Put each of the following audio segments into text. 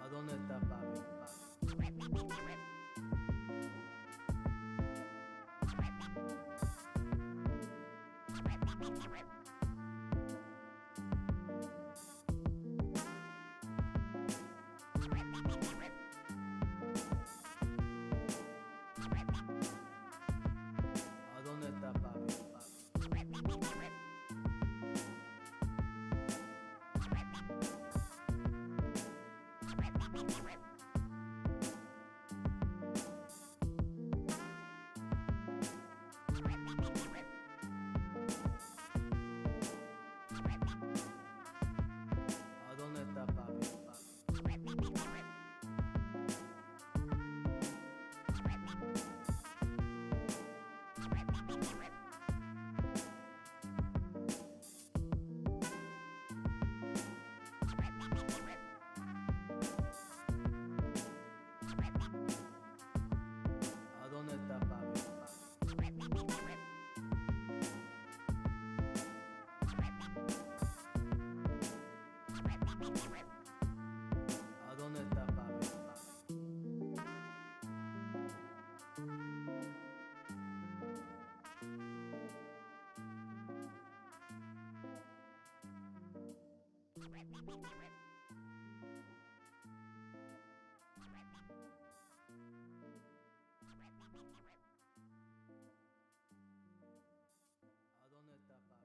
¿A dónde está papi? ¿A dónde está papi? ¿A dónde está papi? ¿A dónde está papi? ¿A dónde está papi? ¿A dónde está papi?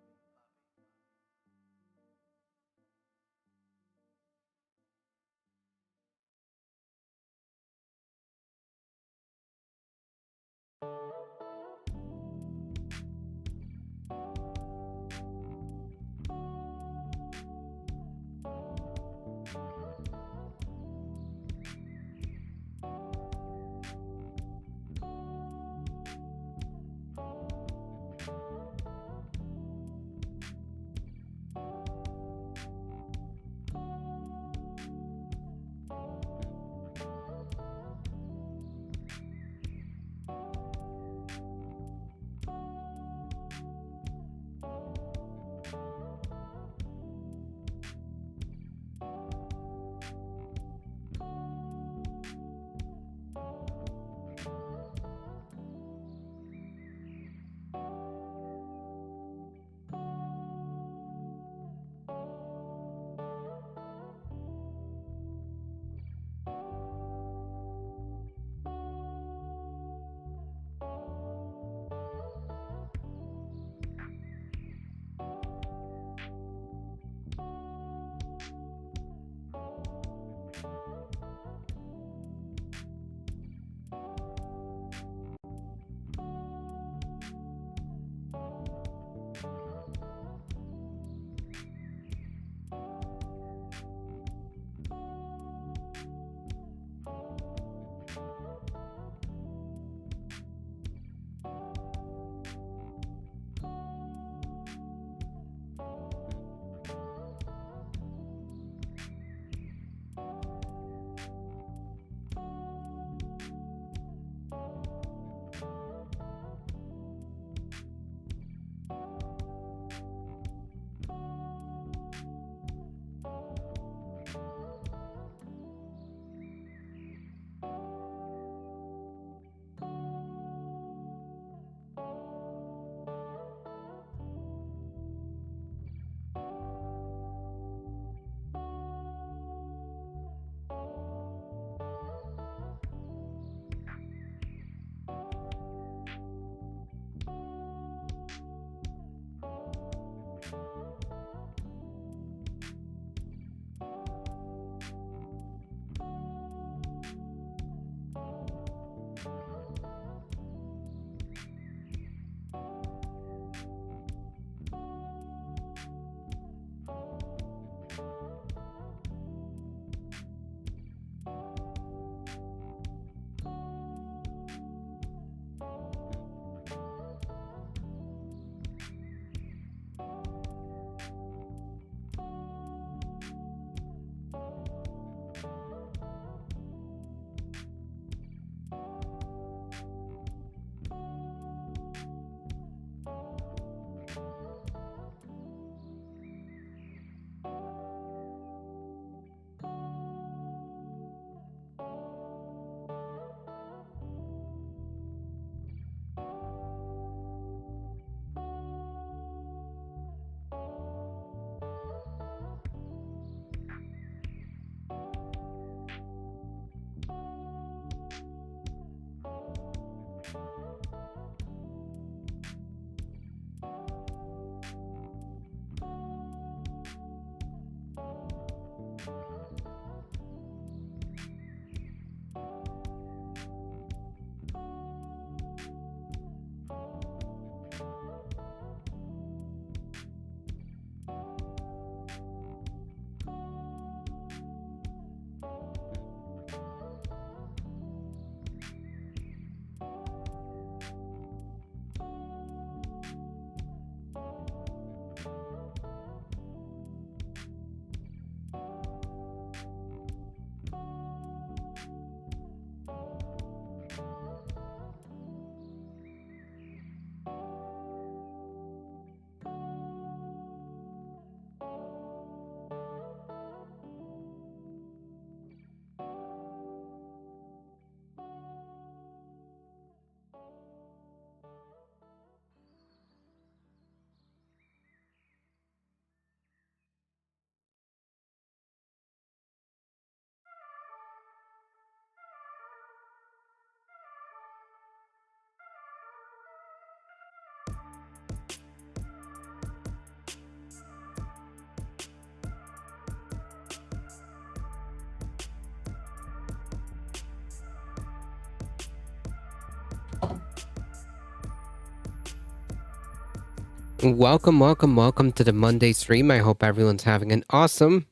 Welcome to the Monday stream. I hope everyone's having an awesome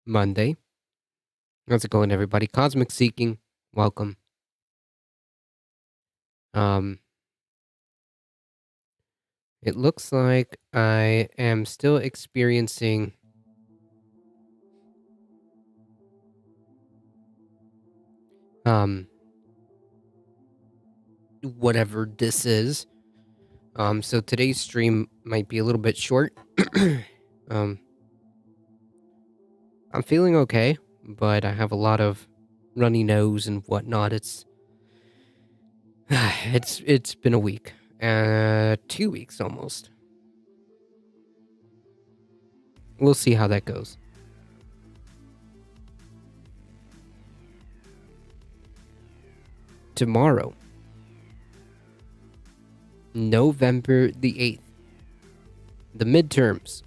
Monday. How's it going, everybody? Cosmic Seeking, welcome. It looks like I am still experiencing whatever this is. So today's stream might be a little bit short. I'm feeling okay, but I have a lot of runny nose and whatnot. It's been a week. 2 weeks almost. We'll see how that goes. Tomorrow, November the 8th, the midterms.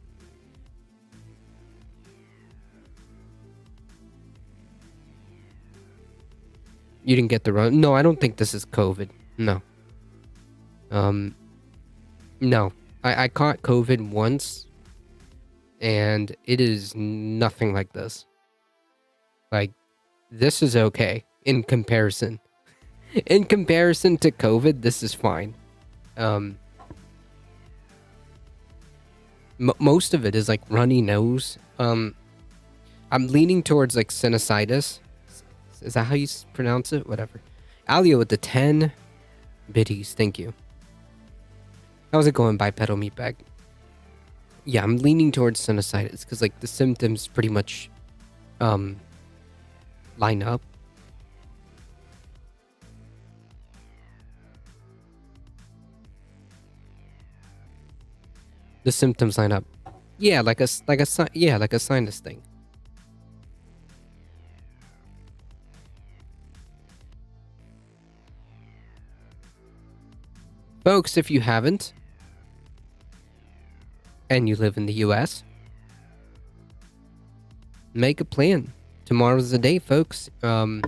You didn't get the run? No, I don't think this is COVID. No. No. I caught COVID once, and it is nothing like this. Like, this is okay in comparison. In comparison to COVID, this is fine. Most of it is like runny nose. I'm leaning towards like sinusitis. Is that how you pronounce it? Whatever. Alio with the 10 biddies. Thank you. How's it going, Bipedal Meatbag? Yeah, I'm leaning towards sinusitis because like the symptoms pretty much line up. The symptoms line up. Yeah, like a sinus thing. Folks, if you haven't, and you live in the US, make a plan. Tomorrow's the day, folks. Tomorrow's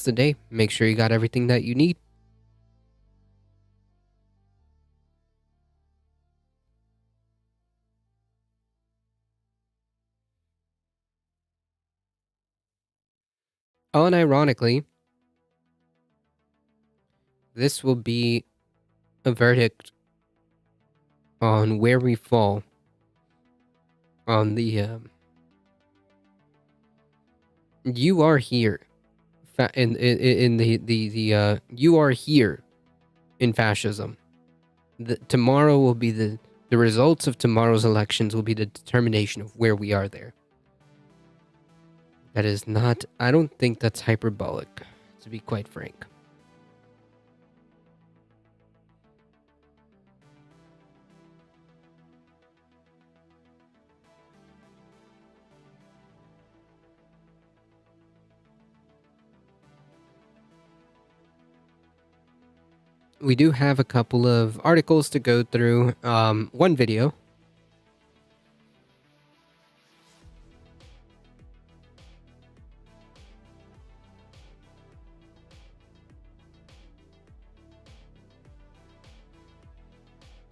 the day. Make sure you got everything that you need. Unironically, this will be a verdict on where we fall on the you are here in the you are here in fascism. Tomorrow will be the results of tomorrow's elections will be the determination of where we are there. That is not, I don't think that's hyperbolic, to be quite frank. We do have a couple of articles to go through. One video.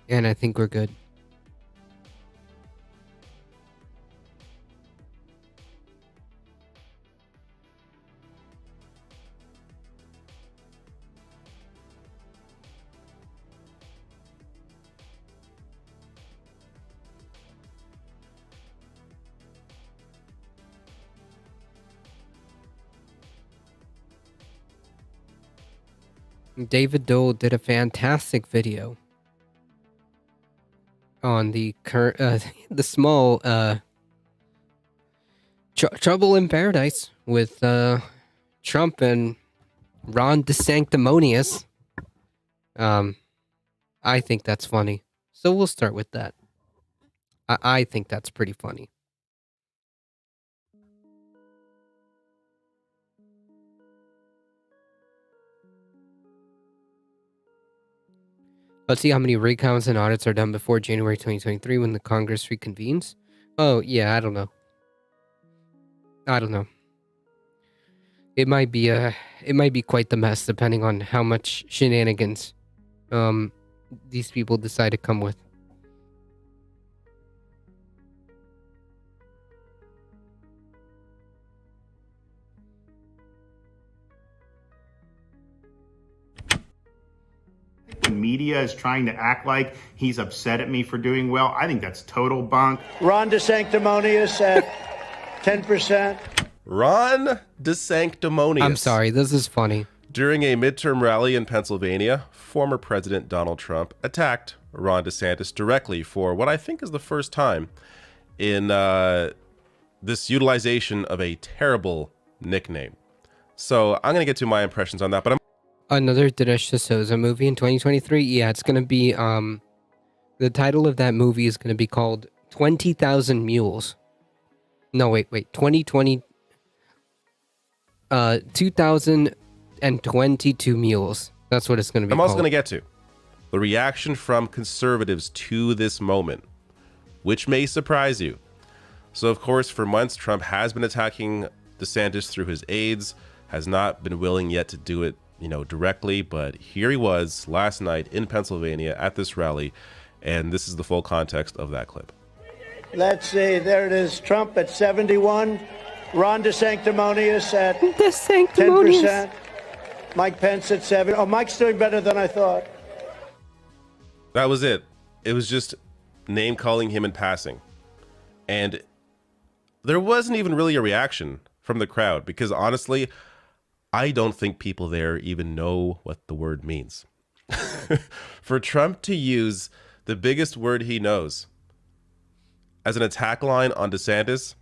And I think we're good. David Dole did a fantastic video on the the small trouble in paradise with Trump and Ron DeSanctimonious. I think that's funny, so we'll start with that. I think that's pretty funny. Let's see how many recounts and audits are done before January 2023 when the Congress reconvenes. Oh, yeah, I don't know. It might be quite the mess depending on how much shenanigans these people decide to come with. When media is trying to act like he's upset at me for doing well, I think that's total bunk. Ron DeSanctimonious at 10%. Ron DeSanctimonious. I'm sorry, this is funny. During a midterm rally in Pennsylvania, former President Donald Trump attacked Ron DeSantis directly for what I think is the first time in this utilization of a terrible nickname. So I'm going to get to my impressions on that, but Another Dinesh D'Souza movie in 2023. Yeah, it's gonna be the title of that movie is gonna be called 20,000 Mules. No, wait, 2020. 2022 Mules. That's what it's gonna be. I'm also called. going to get to the reaction from conservatives to this moment, which may surprise you. So, of course, for months, Trump has been attacking DeSantis through his aides, has not been willing yet to do it, directly. But here he was last night in Pennsylvania at this rally, and this is the full context of that clip. Let's see, there it is. Trump at 71. Ron DeSanctimonious at 10%. Mike Pence at 7. Oh, Mike's doing better than I thought. That was it. It was just name calling him in passing. And there wasn't even really a reaction from the crowd because honestly, I don't think people there even know what the word means. For Trump to use the biggest word he knows as an attack line on DeSantis,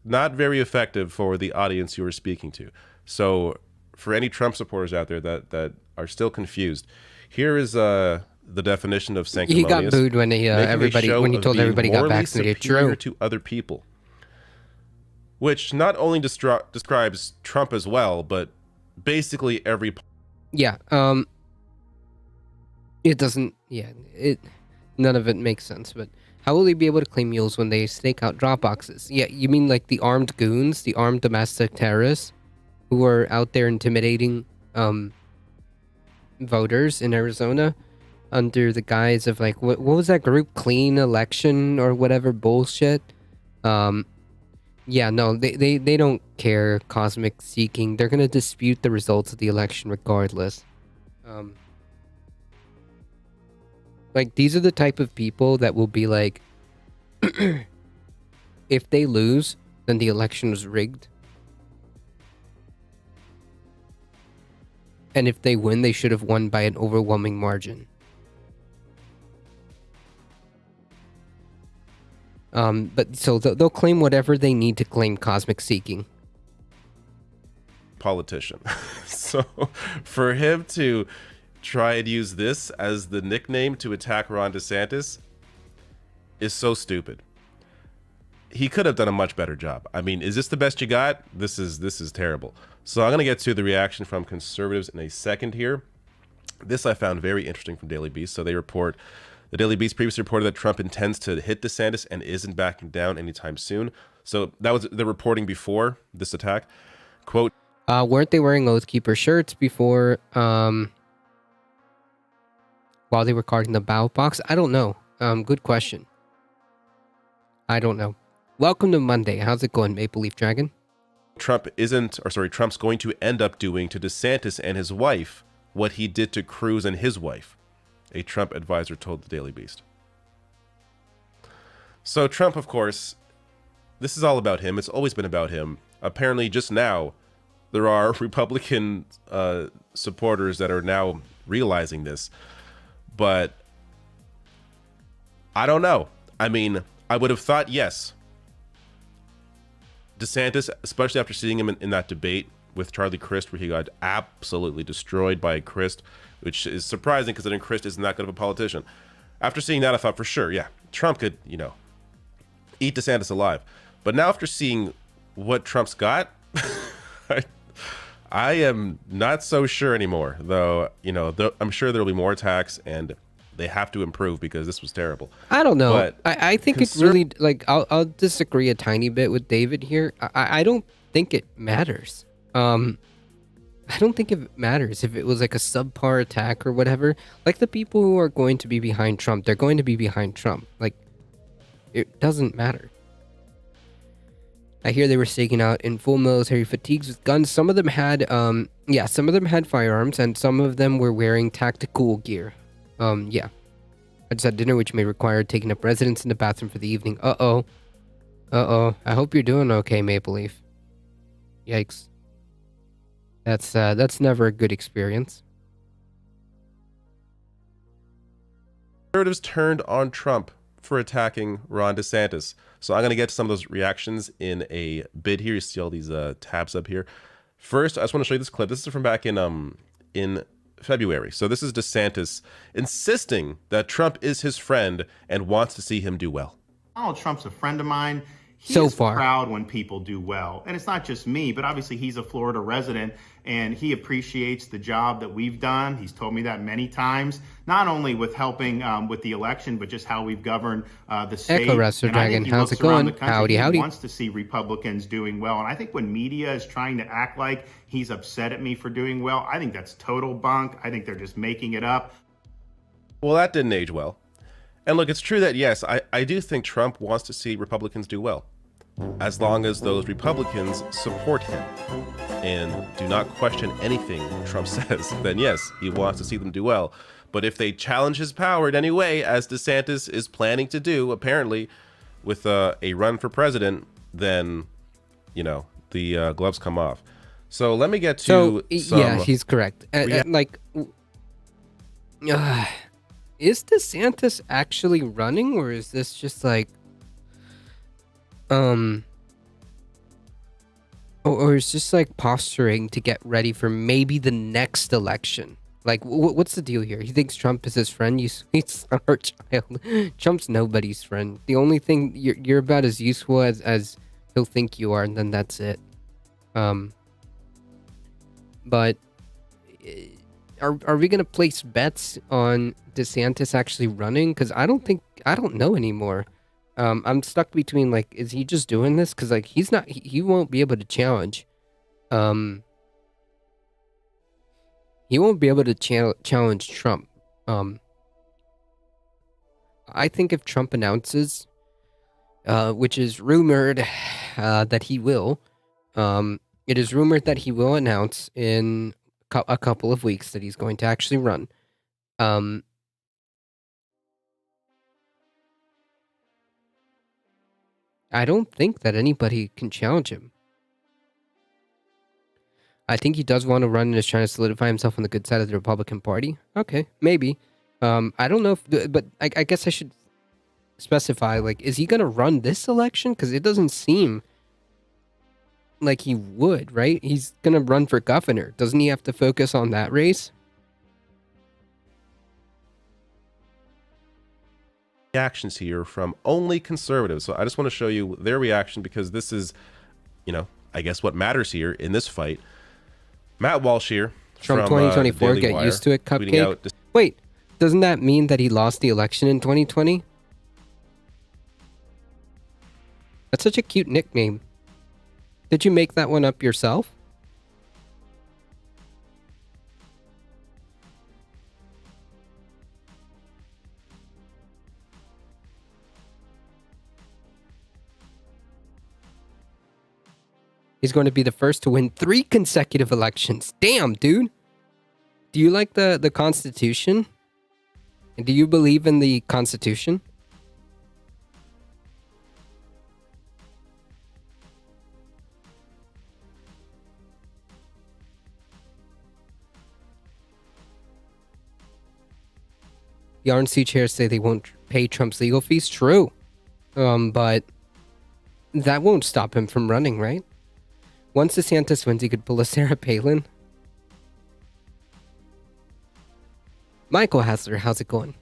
not very effective for the audience you were speaking to. So for any Trump supporters out there that are still confused, here is the definition of sanctimonious. He got booed when he told everybody got vaccinated. True. To other people, which not only describes Trump as well, but basically every. Yeah. It doesn't. Yeah. None of it makes sense. But how will they be able to claim mules when they stake out drop boxes? Yeah, you mean like the armed goons, the armed domestic terrorists, who are out there intimidating voters in Arizona under the guise of like what was that group, Clean Election or whatever bullshit. Yeah, no, they don't care. Cosmic seeking, they're gonna dispute the results of the election regardless. Like these are the type of people that will be like, if they lose, then the election was rigged. And if they win, they should have won by an overwhelming margin. But so they'll claim whatever they need to claim cosmic seeking. Politician. So for him to try and use this as the nickname to attack Ron DeSantis is so stupid. He could have done a much better job. I mean, is this the best you got? This is terrible. So I'm going to get to the reaction from conservatives in a second here. This I found very interesting from Daily Beast. So the Daily Beast previously reported that Trump intends to hit DeSantis and isn't backing down anytime soon. So that was the reporting before this attack. Quote, weren't they wearing Oath Keeper shirts before, while they were guarding the ballot box? I don't know. Good question. I don't know. Welcome to Monday. How's it going, Maple Leaf Dragon? Trump's going to end up doing to DeSantis and his wife what he did to Cruz and his wife, a Trump advisor told the Daily Beast. So Trump, of course, this is all about him. It's always been about him. Apparently, just now, there are Republican supporters that are now realizing this. But I don't know. I mean, I would have thought, yes, DeSantis, especially after seeing him in that debate with Charlie Crist, where he got absolutely destroyed by Crist, which is surprising because I think Crist isn't that good of a politician. After seeing that, I thought for sure, yeah, Trump could, eat DeSantis alive. But now after seeing what Trump's got, I am not so sure anymore, though, I'm sure there'll be more attacks and they have to improve because this was terrible. I don't know. But I think it really, like, I'll disagree a tiny bit with David here. I don't think it matters. I don't think it matters if it was like a subpar attack or whatever. Like the people who are going to be behind Trump, they're going to be behind Trump. Like it doesn't matter. I hear they were staking out in full military fatigues with guns. Some of them had, some of them had firearms, and some of them were wearing tactical gear. Yeah. I just had dinner, which may require taking up residence in the bathroom for the evening. Uh-oh. Uh-oh. I hope you're doing okay, Maple Leaf. Yikes. That's never a good experience. Conservatives turned on Trump for attacking Ron DeSantis. So I'm going to get to some of those reactions in a bit here. You see all these tabs up here. First, I just want to show you this clip. This is from back in February. So this is DeSantis insisting that Trump is his friend and wants to see him do well. Donald Trump's a friend of mine. He So is far. proud when people do well. And it's not just me, but obviously he's a Florida resident and he appreciates the job that we've done. He's told me that many times, not only with helping with the election, but just how we've governed the state. Echo Wrestler And I think Dragon, he how's looks it around going? the country, Howdy, he howdy. wants to see Republicans doing well. And I think when media is trying to act like he's upset at me for doing well, I think that's total bunk. I think they're just making it up. Well, that didn't age well. And look, it's true that, yes, I do think Trump wants to see Republicans do well, as long as those Republicans support him and do not question anything Trump says, then yes, he wants to see them do well. But if they challenge his power in any way, as DeSantis is planning to do, apparently, with a run for president, then, you know, the gloves come off. So let me get to some... yeah, he's correct. Is DeSantis actually running, or is this just like... Or is just like posturing to get ready for maybe the next election? Like, what's the deal here? He thinks Trump is his friend. You sweet son of a child. Trump's nobody's friend. The only thing you're about as useful as he'll think you are, and then that's it. But are we gonna place bets on DeSantis actually running? Because I don't know anymore. I'm stuck between, like, is he just doing this? Because, like, he won't be able to challenge. He won't be able to challenge Trump. I think if Trump announces, which is rumored that he will, it is rumored that he will announce in a couple of weeks that he's going to actually run. I don't think that anybody can challenge him. I think he does want to run and is trying to solidify himself on the good side of the Republican Party. Okay, maybe. I don't know, but I guess I should specify, like, is he going to run this election? Because it doesn't seem like he would, right? He's going to run for governor. Doesn't he have to focus on that race? Reactions here from only conservatives. So I just want to show you their reaction because this is, you know, I guess what matters here in this fight. Matt Walsh here. Trump from, 2024, Daily get Wire, used to it, tweeting Cupcake. out, Wait, doesn't that mean that he lost the election in 2020? That's such a cute nickname. Did you make that one up yourself? He's going to be the first to win 3 consecutive elections. Damn, dude. Do you like the Constitution? Do you believe in the Constitution? The RNC chairs say they won't pay Trump's legal fees. True. But that won't stop him from running, right? Once DeSantis wins, he could pull a Sarah Palin. Michael Hassler, how's it going?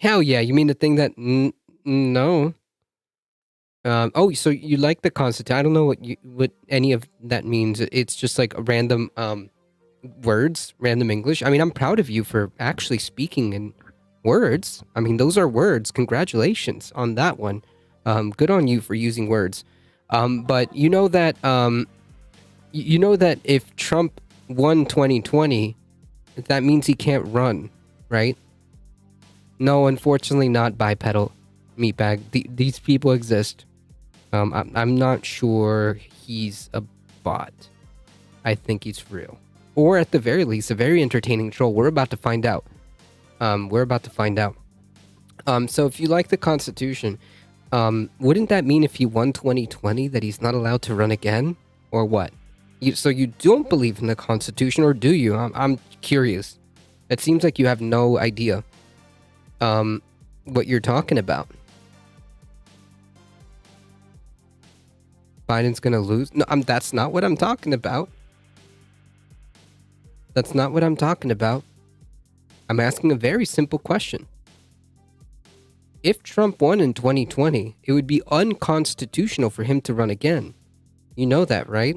Hell yeah, you mean the thing that... no. Oh, so you like the Constitution. I don't know what any of that means. It's just like a random... words, random English. I mean, I'm proud of you for actually speaking in words. I mean, those are words. Congratulations on that one. Good on you for using words. But you know that if Trump won 2020, that means he can't run, right? No, unfortunately not bipedal meatbag. These people exist. I'm not sure he's a bot. I think he's real. Or at the very least, a very entertaining troll. We're about to find out. So if you like the Constitution, wouldn't that mean if he won 2020 that he's not allowed to run again? Or what? So you don't believe in the Constitution, or do you? I'm curious. It seems like you have no idea what you're talking about. Biden's gonna lose? No, that's not what I'm talking about. That's not what I'm talking about. I'm asking a very simple question. If Trump won in 2020, it would be unconstitutional for him to run again. You know that, right?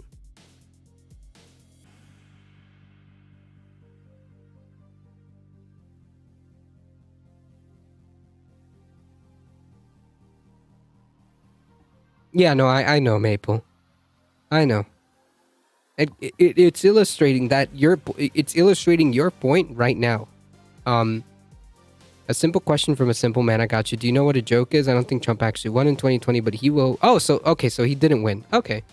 Yeah, no, I know, Maple. I know. It's illustrating that it's illustrating your point right now. A simple question from a simple man. I got you. Do you know what a joke is? I don't think Trump actually won in 2020, but he will. Oh, so he didn't win. Okay,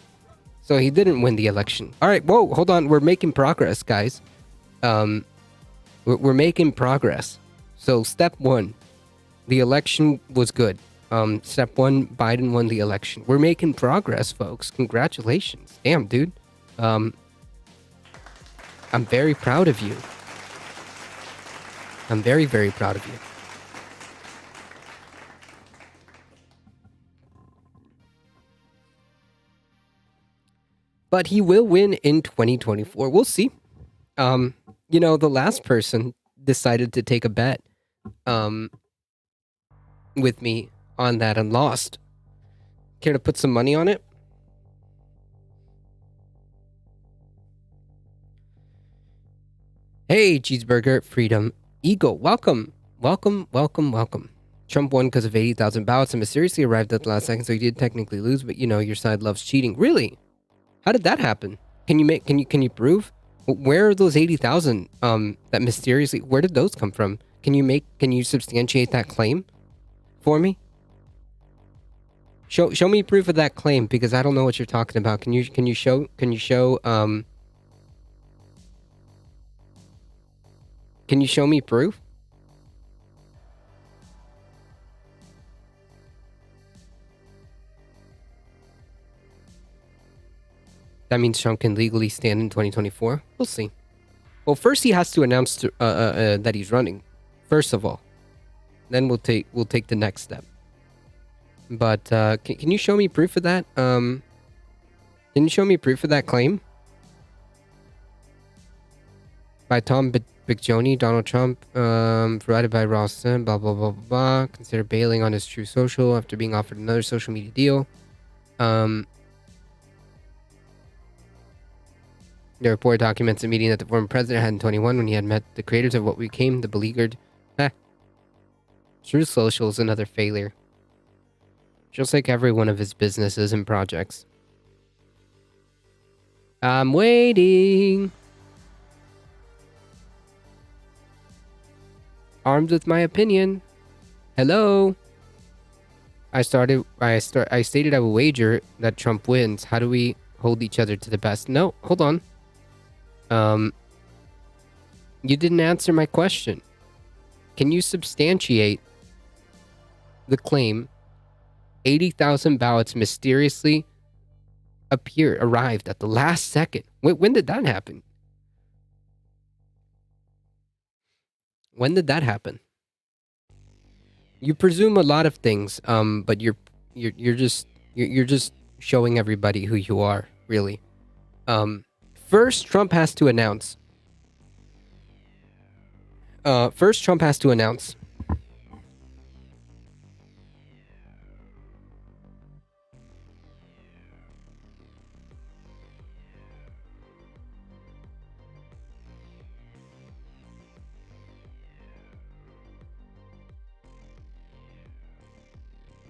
so he didn't win the election. All right. Whoa, hold on. We're making progress, guys. We're making progress. So step one, the election was good. Step one, Biden won the election. We're making progress, folks. Congratulations. Damn, dude. I'm very proud of you. I'm very, very proud of you. But he will win in 2024. We'll see. The last person decided to take a bet with me on that and lost. Care to put some money on it? Hey, Cheeseburger Freedom Eagle, welcome. Trump won because of 80,000 ballots and mysteriously arrived at the last second, so he did technically lose, but your side loves cheating. Really? How did that happen? Can you prove? Where are those 80,000 that mysteriously, where did those come from? Can you substantiate that claim for me? Show me proof of that claim, because I don't know what you're talking about. Can you show me proof? That means Trump can legally stand in 2024? We'll see. Well, first he has to announce that he's running. First of all. Then we'll take the next step. But can you show me proof of that? Can you show me proof of that claim? By Tom Biccioni, Donald Trump, provided by Ralston, blah, blah, blah, blah, blah. Consider bailing on his True Social after being offered another social media deal. The report documents a meeting that the former president had in 2021 when he had met the creators of what became the beleaguered. True Social is another failure. Just like every one of his businesses and projects. I'm waiting. Armed with my opinion. Hello. I stated I will wager that Trump wins. How do we hold each other to the best? No, hold on. You didn't answer my question. Can you substantiate the claim 80,000 ballots mysteriously arrived at the last second? When did that happen? When did that happen? You presume a lot of things, but you're just showing everybody who you are, really. First, Trump has to announce.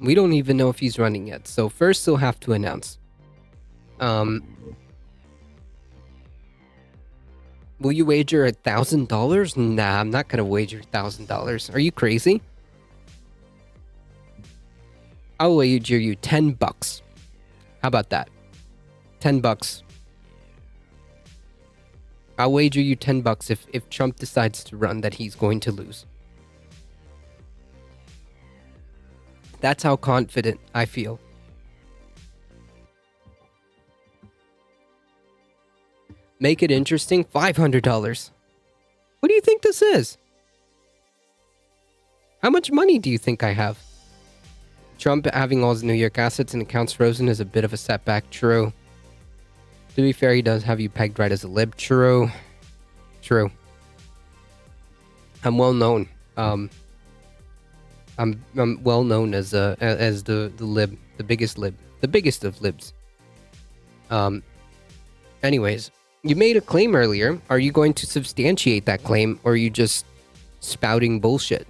We don't even know if he's running yet. So first he'll have to announce. Will you wager $1,000? Nah, I'm not gonna wager $1,000. Are you crazy? I'll wager you $10. How about that? $10. I'll wager you $10 if Trump decides to run that he's going to lose. That's how confident I feel. Make it interesting, $500. What do you think this is? How much money do you think I have? Trump having all his New York assets and accounts frozen is a bit of a setback. True. To be fair, he does have you pegged right as a lib. True. True. I'm well known. I'm well known as the lib, the biggest lib, the biggest of libs. Anyways, you made a claim earlier. Are you going to substantiate that claim, or are you just spouting bullshit?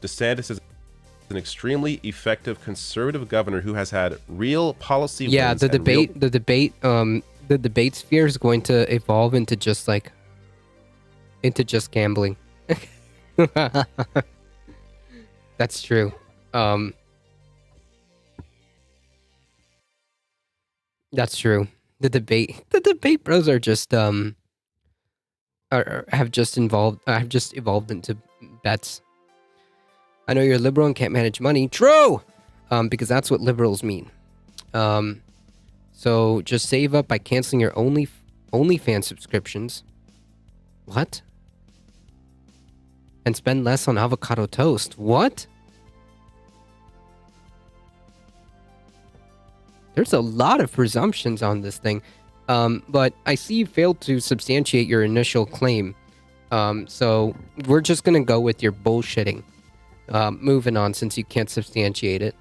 DeSantis is an extremely effective conservative governor who has had real policy. Yeah, wins the and real- the debate sphere is going to evolve into just gambling. That's true. That's true. The debate bros are just have just evolved into bets. I know you're liberal and can't manage money. True! Because that's what liberals mean. So just save up by canceling your OnlyFans subscriptions. What? And spend less on avocado toast. What? There's a lot of presumptions on this thing. But I see you failed to substantiate your initial claim. So we're just going to go with your bullshitting. Moving on, since you can't substantiate it.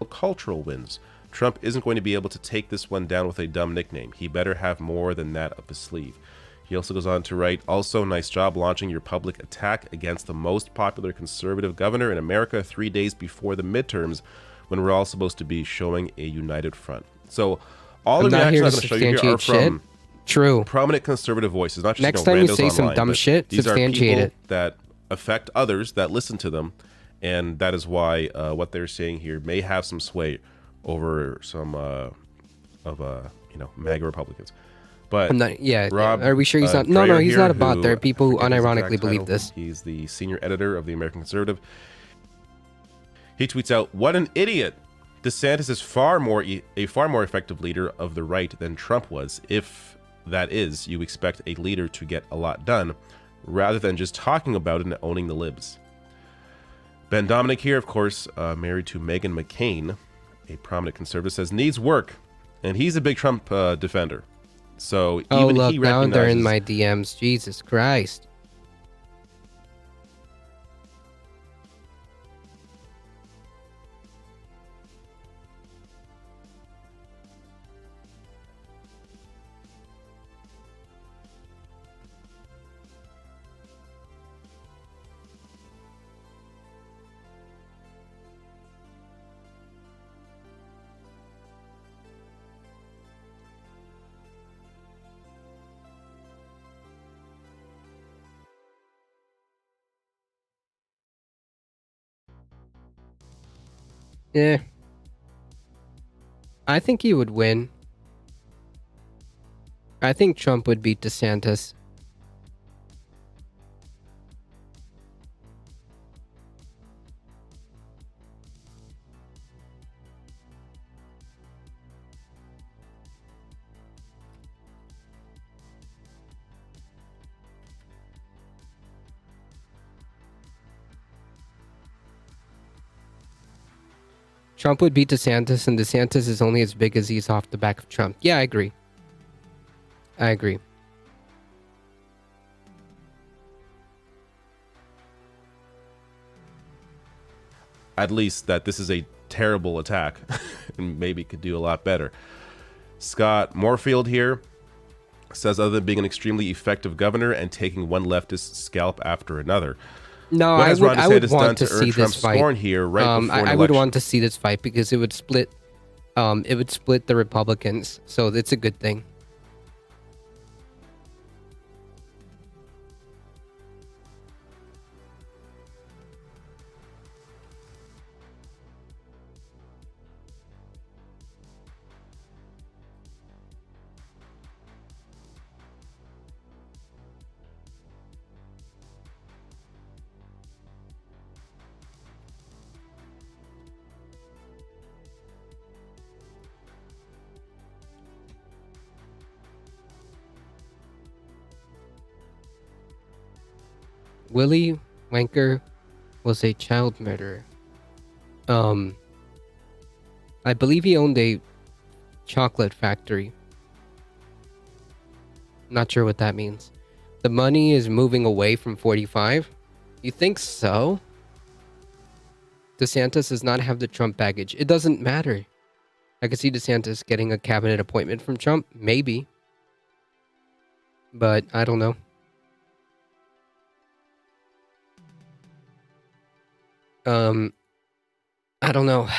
Cultural wins. Trump isn't going to be able to take this one down with a dumb nickname. He better have more than that up his sleeve. He also goes on to write, also, nice job launching your public attack against the most popular conservative governor in America 3 days before the midterms, when we're all supposed to be showing a united front. So all the reactions I'm going to show you here are from True. prominent conservative voices, not just Next time you randos say some online, dumb but shit, these are substantiate people it. that affect others that listen to them, and that is why what they're saying here may have some sway over some MAGA Republicans. But I'm not, Rob, are we sure he's not? No, Dreyer he's here, not a bot. who- There are people who I forget his unironically exact believe title. this. He's the senior editor of the American Conservative. He tweets out, "What an idiot! DeSantis is a far more effective leader of the right than Trump was. If that is, you expect a leader to get a lot done, rather than just talking about it and owning the libs." Ben Dominic here, of course, married to Meghan McCain, a prominent conservative, says needs work, and he's a big Trump defender. So Oh, even look, he now recognizes they're in my DMs. Jesus Christ. Yeah. I think he would win. I think Trump would beat DeSantis. Trump would beat DeSantis, and DeSantis is only as big as he is off the back of Trump. Yeah, I agree. I agree. at least that this is a terrible attack and maybe could do a lot better. Scott Moorfield here. Says other than being an extremely effective governor and taking one leftist scalp after another. No, What I has would, Ron I would DeSantis want done to to earn see this Trump's fight. scorn here right before an I would election? want to see this fight because it would split the Republicans. So it's a good thing. Willie Wanker was a child murderer. I believe he owned a chocolate factory. Not sure what that means. The money is moving away from 45? You think so? DeSantis does not have the Trump baggage. It doesn't matter. I could see DeSantis getting a cabinet appointment from Trump. Maybe. But I don't know. I don't know.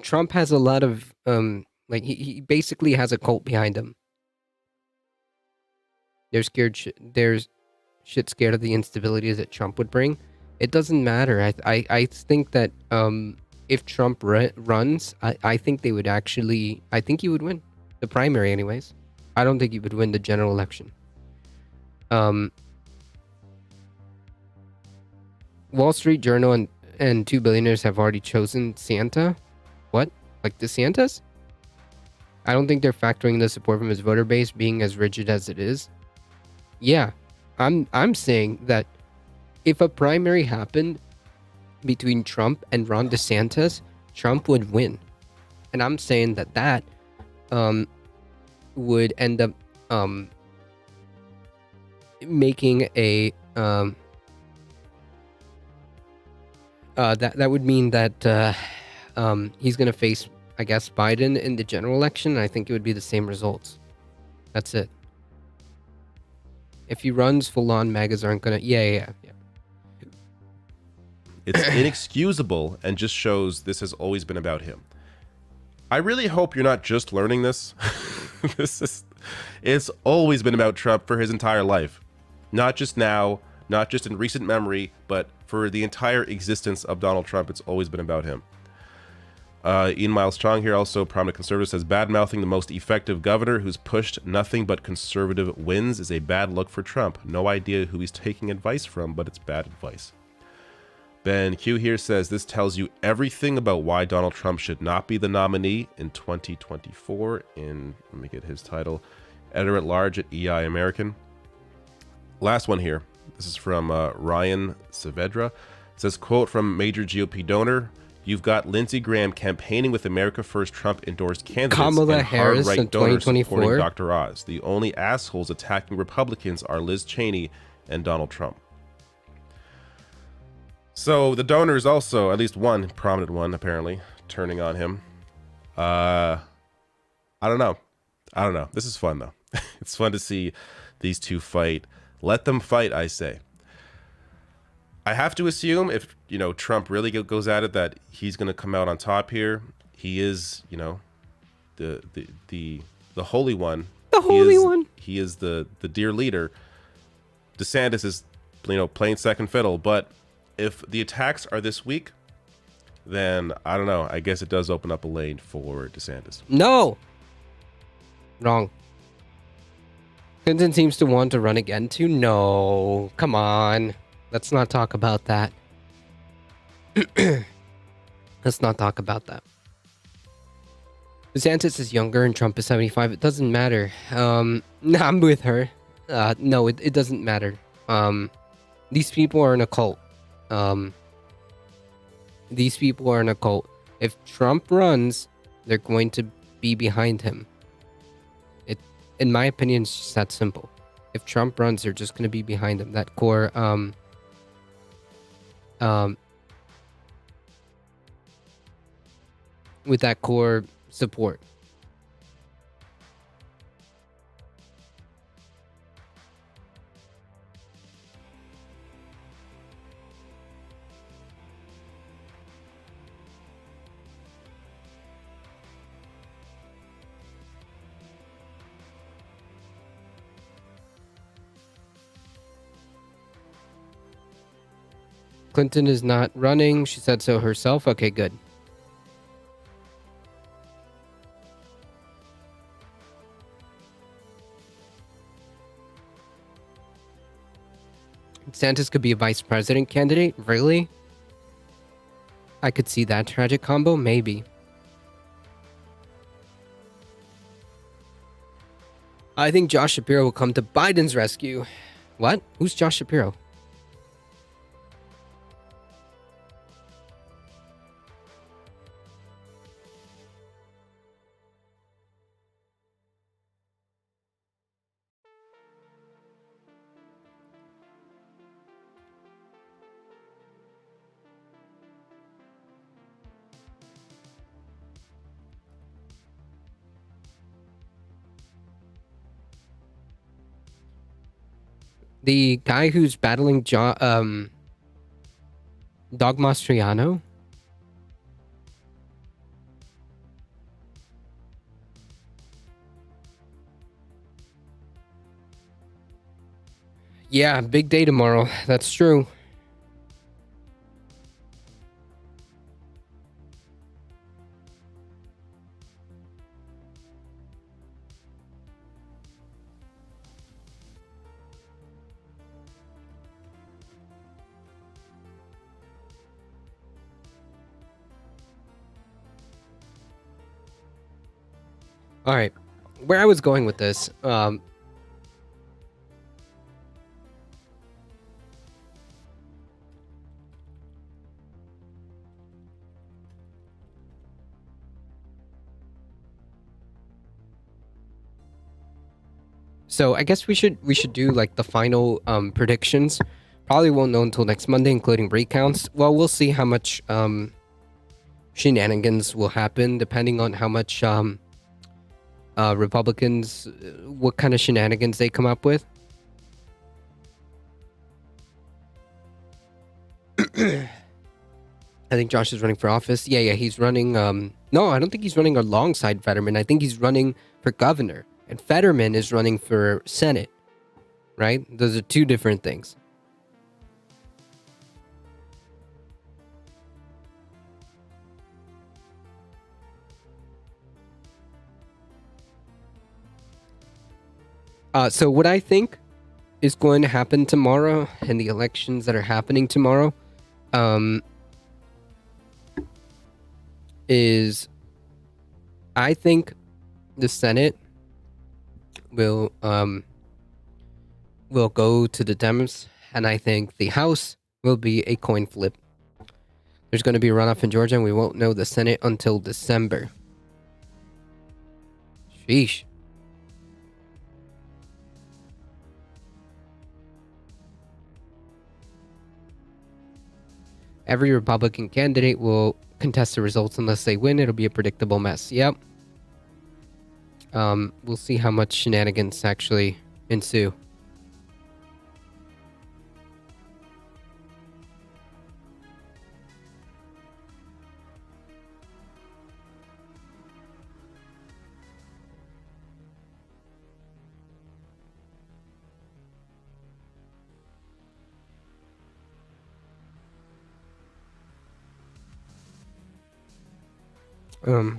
Trump has a lot of like he basically has a cult behind him. They're scared. There's shit scared of the instability that Trump would bring. It doesn't matter. I think that if Trump runs, I think they would actually. I think he would win the primary, anyways. I don't think he would win the general election. Wall Street Journal and 2 billionaires have already chosen Santa. What? Like DeSantis? I don't think they're factoring the support from his voter base being as rigid as it is. Yeah, I'm saying that if a primary happened between Trump and Ron DeSantis, Trump would win. And I'm saying that would end up making a that would mean that he's going to face, I guess, Biden in the general election. And I think it would be the same results. That's it. If he runs full on, MAGAs aren't going to. Yeah. It's inexcusable and just shows this has always been about him. I really hope you're not just learning this. It's always been about Trump for his entire life. Not just now, not just in recent memory, but for the entire existence of Donald Trump, it's always been about him. Ian Miles Chong here, also prominent conservative, says bad-mouthing the most effective governor who's pushed nothing but conservative wins is a bad look for Trump. No idea who he's taking advice from, but it's bad advice. Ben Q here says this tells you everything about why Donald Trump should not be the nominee in 2024. Let me get his title, editor-at-large at EI American. Last one here. This is from Ryan Saavedra. It says, quote from major GOP donor, "You've got Lindsey Graham campaigning with America First Trump-endorsed candidates Kamala and Harris hard-right in donors 2024. supporting Dr. Oz. The only assholes attacking Republicans are Liz Cheney and Donald Trump." So the donor is also, at least one prominent one, apparently, turning on him. I don't know. This is fun, though. It's fun to see these two fight. Let them fight, I say. I have to assume if, Trump really goes at it, that he's going to come out on top here. He is, the holy one. The holy one. He is the dear leader. DeSantis is, playing second fiddle. But if the attacks are this week, then I don't know. I guess it does open up a lane for DeSantis. No. Wrong. Clinton seems to want to run again too. No. Come on. Let's not talk about that. Let's not talk about that. DeSantis is younger and Trump is 75. It doesn't matter. No, I'm with her. No, it doesn't matter. These people are in a cult. These people are in a cult. If Trump runs, they're going to be behind him. In my opinion, it's just that simple. If Trump runs, they're just going to be behind him. That core, with that core support. Clinton is not running. She said so herself. Okay, good. DeSantis could be a vice president candidate? Really? I could see that tragic combo, maybe. I think Josh Shapiro will come to Biden's rescue. What? Who's Josh Shapiro? The guy who's battling Dog Mastriano? Yeah, big day tomorrow. That's true. All right, where I was going with this, so I guess we should do like the final predictions. Probably won't know until next Monday, including recounts. Well, we'll see how much shenanigans will happen depending on how much Republicans, what kind of shenanigans they come up with. I think Josh is running for office. Yeah, he's running. No, I don't think he's running alongside Fetterman. I think he's running for governor, and Fetterman is running for Senate. Right? Those are two different things. So what I think is going to happen tomorrow in the elections that are happening tomorrow, is I think the Senate will go to the Dems, and I think the House will be a coin flip. There's going to be a runoff in Georgia, and we won't know the Senate until December. Sheesh. Every Republican candidate will contest the results unless they win. It'll be a predictable mess. Yep. We'll see how much shenanigans actually ensue.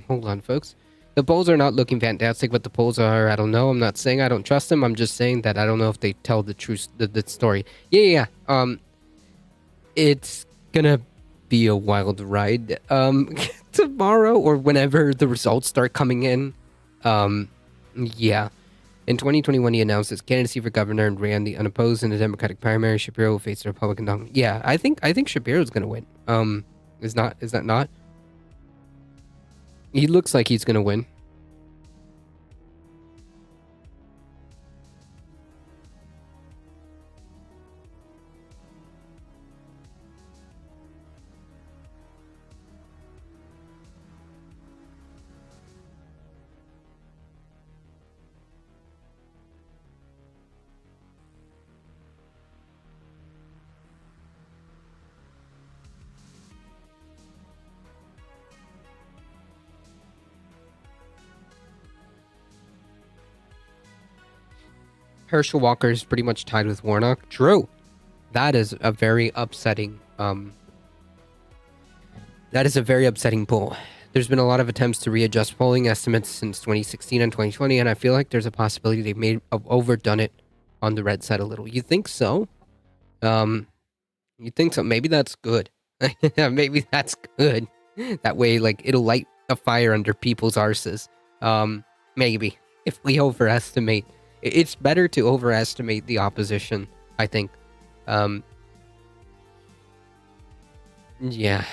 Hold on, folks. The polls are not looking fantastic, but the polls are, I don't know. I'm not saying I don't trust them. I'm just saying that I don't know if they tell the truth, the story. Yeah. It's gonna be a wild ride. Tomorrow or whenever the results start coming in. Yeah. In 2021, he announced his candidacy for governor and ran the unopposed in the Democratic primary. Shapiro will face the Republican nominee. Yeah, I think Shapiro's gonna win. Is that not? He looks like he's gonna win. Herschel Walker is pretty much tied with Warnock. True. That is a very upsetting That is a very upsetting poll. There's been a lot of attempts to readjust polling estimates since 2016 and 2020, and I feel like there's a possibility they may have overdone it on the red side a little. You think so? You think so? Maybe that's good. Maybe that's good. That way, like, it'll light a fire under people's arses. Maybe. If we overestimate. It's better to overestimate the opposition, I think. Yeah.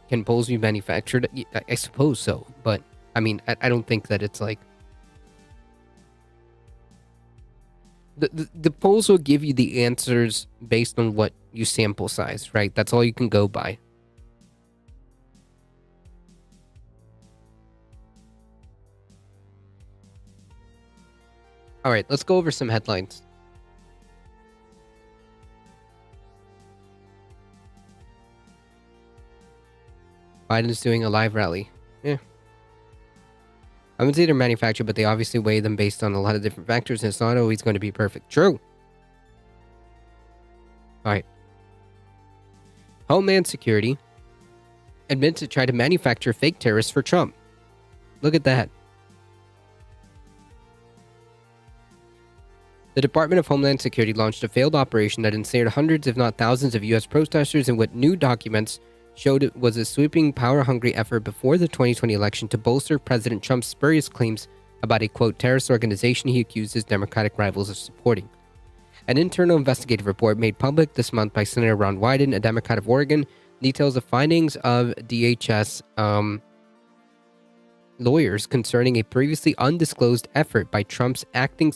Can polls be manufactured? I suppose so. But, I mean, I don't think that it's like... The polls will give you the answers based on what you sample size, right? That's all you can go by. All right, let's go over some headlines. Biden's doing a live rally. Yeah. I wouldn't say they're manufactured, but they obviously weigh them based on a lot of different factors, and it's not always going to be perfect. True. All right. Homeland Security admits to try to manufacture fake terrorists for Trump. Look at that. The Department of Homeland Security launched a failed operation that ensnared hundreds, if not thousands, of U.S. protesters in what new documents showed it was a sweeping, power-hungry effort before the 2020 election to bolster President Trump's spurious claims about a, quote, terrorist organization he accused his Democratic rivals of supporting. An internal investigative report made public this month by Senator Ron Wyden, a Democrat of Oregon, details the findings of DHS lawyers concerning a previously undisclosed effort by Trump's acting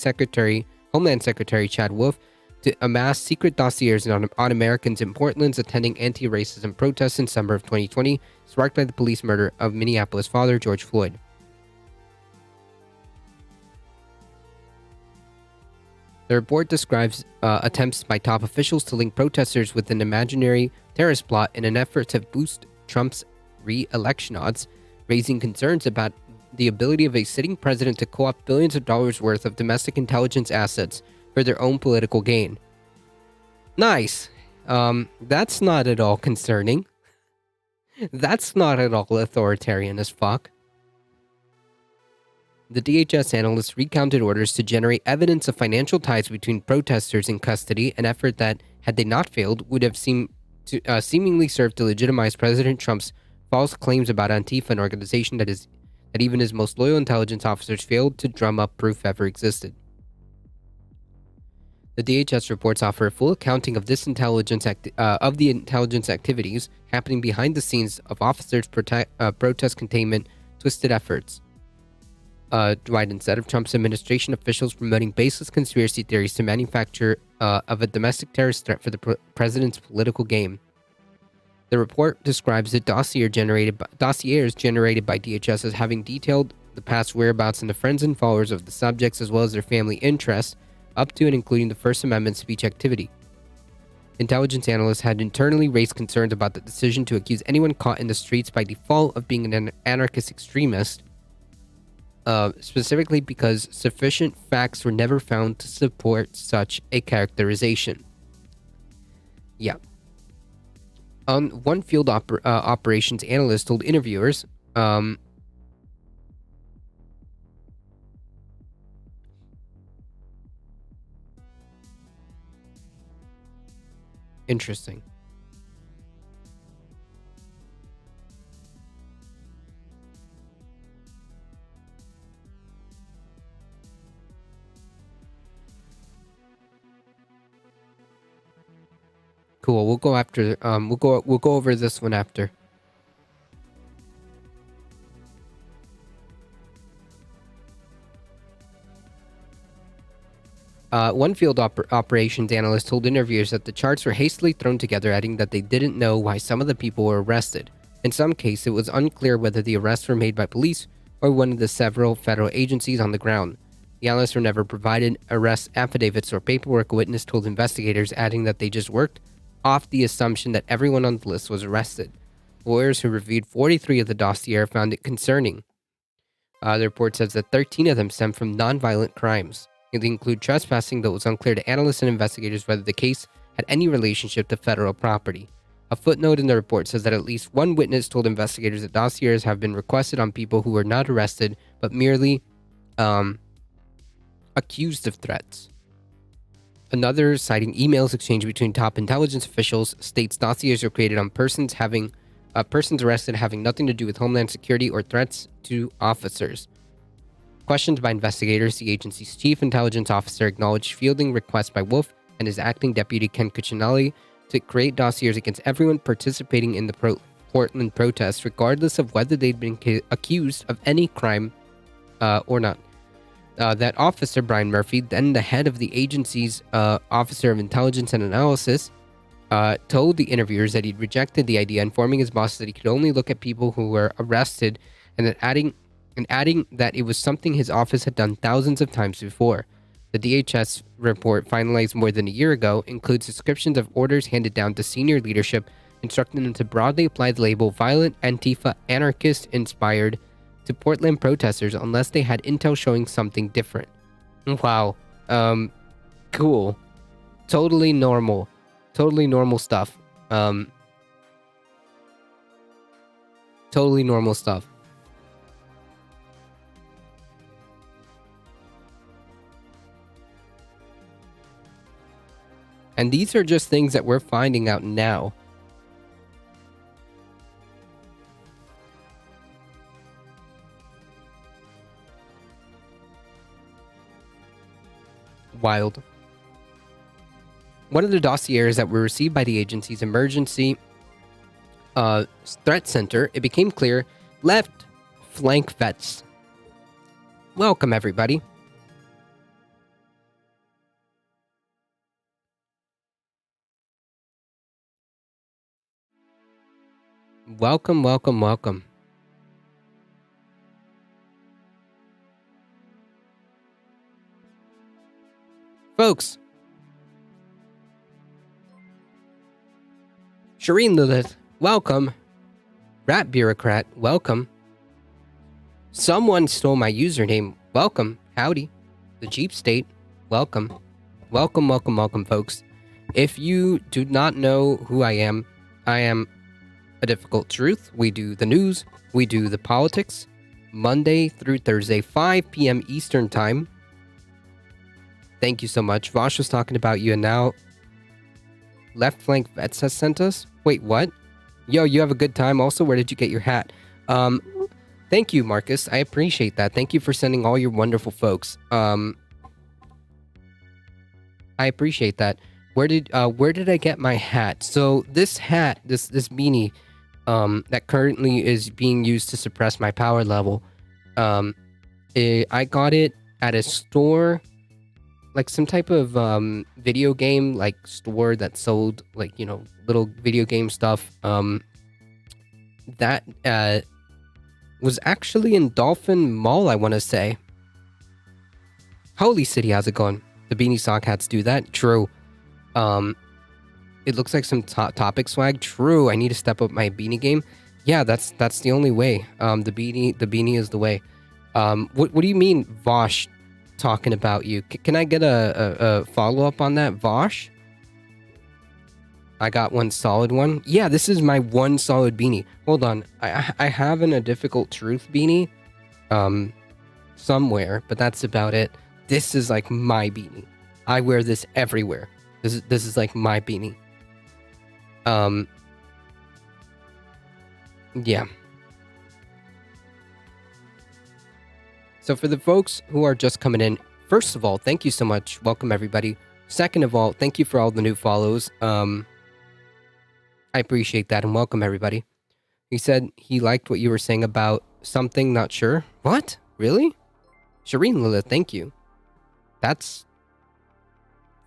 Homeland Secretary Chad Wolf to amass secret dossiers on Americans in Portland's attending anti-racism protests in summer of 2020, sparked by the police murder of Minneapolis father George Floyd. The report describes attempts by top officials to link protesters with an imaginary terrorist plot in an effort to boost Trump's re-election odds, raising concerns about the ability of a sitting president to co-opt billions of dollars worth of domestic intelligence assets for their own political gain. Nice. That's not at all concerning. That's not at all authoritarian as fuck. The DHS analysts recounted orders to generate evidence of financial ties between protesters in custody, an effort that, had they not failed, would have seemingly served to legitimize President Trump's false claims about Antifa, an organization that even his most loyal intelligence officers failed to drum up proof ever existed. The DHS reports offer a full accounting of the intelligence activities happening behind the scenes of officers' protest containment twisted efforts. Wyden said of Trump's administration officials promoting baseless conspiracy theories to manufacture of a domestic terrorist threat for the president's political game. The report describes the dossiers generated by DHS as having detailed the past whereabouts and the friends and followers of the subjects, as well as their family interests, up to and including the First Amendment speech activity. Intelligence analysts had internally raised concerns about the decision to accuse anyone caught in the streets by default of being an anarchist extremist, specifically because sufficient facts were never found to support such a characterization. Yeah. One field operations analyst told interviewers, interesting. Cool. We'll go after. We'll go over this one after. One field operations analyst told interviewers that the charts were hastily thrown together, adding that they didn't know why some of the people were arrested. In some cases, it was unclear whether the arrests were made by police or one of the several federal agencies on the ground. The analysts were never provided arrest affidavits or paperwork, a witness told investigators, adding that they just worked off the assumption that everyone on the list was arrested. Lawyers who reviewed 43 of the dossier found it concerning. The report says that 13 of them stem from nonviolent crimes. They include trespassing, though it was unclear to analysts and investigators whether the case had any relationship to federal property. A footnote in the report says that at least one witness told investigators that dossiers have been requested on people who were not arrested, but merely accused of threats. Another, citing emails exchanged between top intelligence officials, states dossiers are created on persons arrested having nothing to do with Homeland Security or threats to officers. Questioned by investigators, the agency's chief intelligence officer acknowledged fielding requests by Wolf and his acting deputy Ken Cuccinelli to create dossiers against everyone participating in the Portland protests, regardless of whether they'd been accused of any crime or not. That officer, Brian Murphy, then the head of the agency's Officer of Intelligence and Analysis, told the interviewers that he'd rejected the idea, informing his boss that he could only look at people who were arrested, and adding that it was something his office had done thousands of times before. The DHS report, finalized more than a year ago, includes descriptions of orders handed down to senior leadership, instructing them to broadly apply the label violent, Antifa, anarchist-inspired to Portland protesters unless they had intel showing something different. Wow. Cool. Totally normal. Totally normal stuff. Totally normal stuff. And these are just things that we're finding out now. Wild. One of the dossiers that were received by the agency's emergency threat center, it became clear, left flank vets. Welcome, everybody. Welcome, welcome, welcome. Folks, Shireen Lilith, welcome. Rat Bureaucrat, welcome. Someone stole my username, welcome. Howdy. The Jeep State, welcome. Welcome, welcome, welcome, folks. If you do not know who I am A Difficult Truth. We do the news, we do the politics, Monday through Thursday, 5 p.m. Eastern Time. Thank you so much. Vosh was talking about you, and now Left Flank Vets has sent us. Wait, what? Yo, you have a good time. Also, where did you get your hat? Thank you, Marcus. I appreciate that. Thank you for sending all your wonderful folks. I appreciate that. Where did I get my hat? So this hat, this beanie, that currently is being used to suppress my power level. I got it at a store, like some type of video game like store that sold like, you know, little video game stuff. That was actually in Dolphin Mall, I want to say. Holy City, how's it going? The beanie sock hats do that. True. It looks like some topic swag. True. I need to step up my beanie game. Yeah, that's the only way. The beanie is the way. What do you mean, Vosh talking about you? Can I get a follow up on that, Vosh? I got one solid one. Yeah, this is my one solid beanie. Hold on. I have A Difficult Truth beanie somewhere, but that's about it. This is like my beanie. I wear this everywhere. This is like my beanie. Yeah. So for the folks who are just coming in, first of all, thank you so much. Welcome everybody. Second of all, thank you for all the new follows. I appreciate that, and welcome everybody. He said he liked what you were saying about something, not sure. What? Really? Shireen Lilith, thank you. That's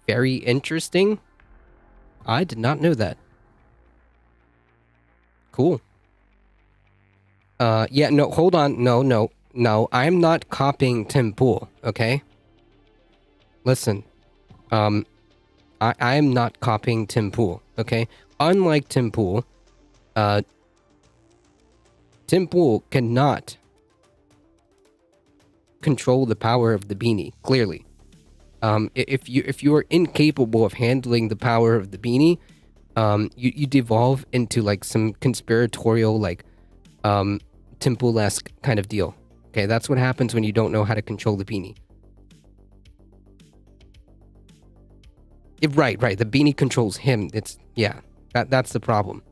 very interesting. I did not know that. Cool. Yeah, no, hold on. No, I'm not copying Tim Pool, okay? Listen, I am not copying Tim Pool, okay? Unlike Tim Pool cannot control the power of the beanie, clearly. If you are incapable of handling the power of the beanie, you devolve into like some conspiratorial like Temple-esque kind of deal. Okay, that's what happens when you don't know how to control the beanie. Right. The beanie controls him. That's the problem.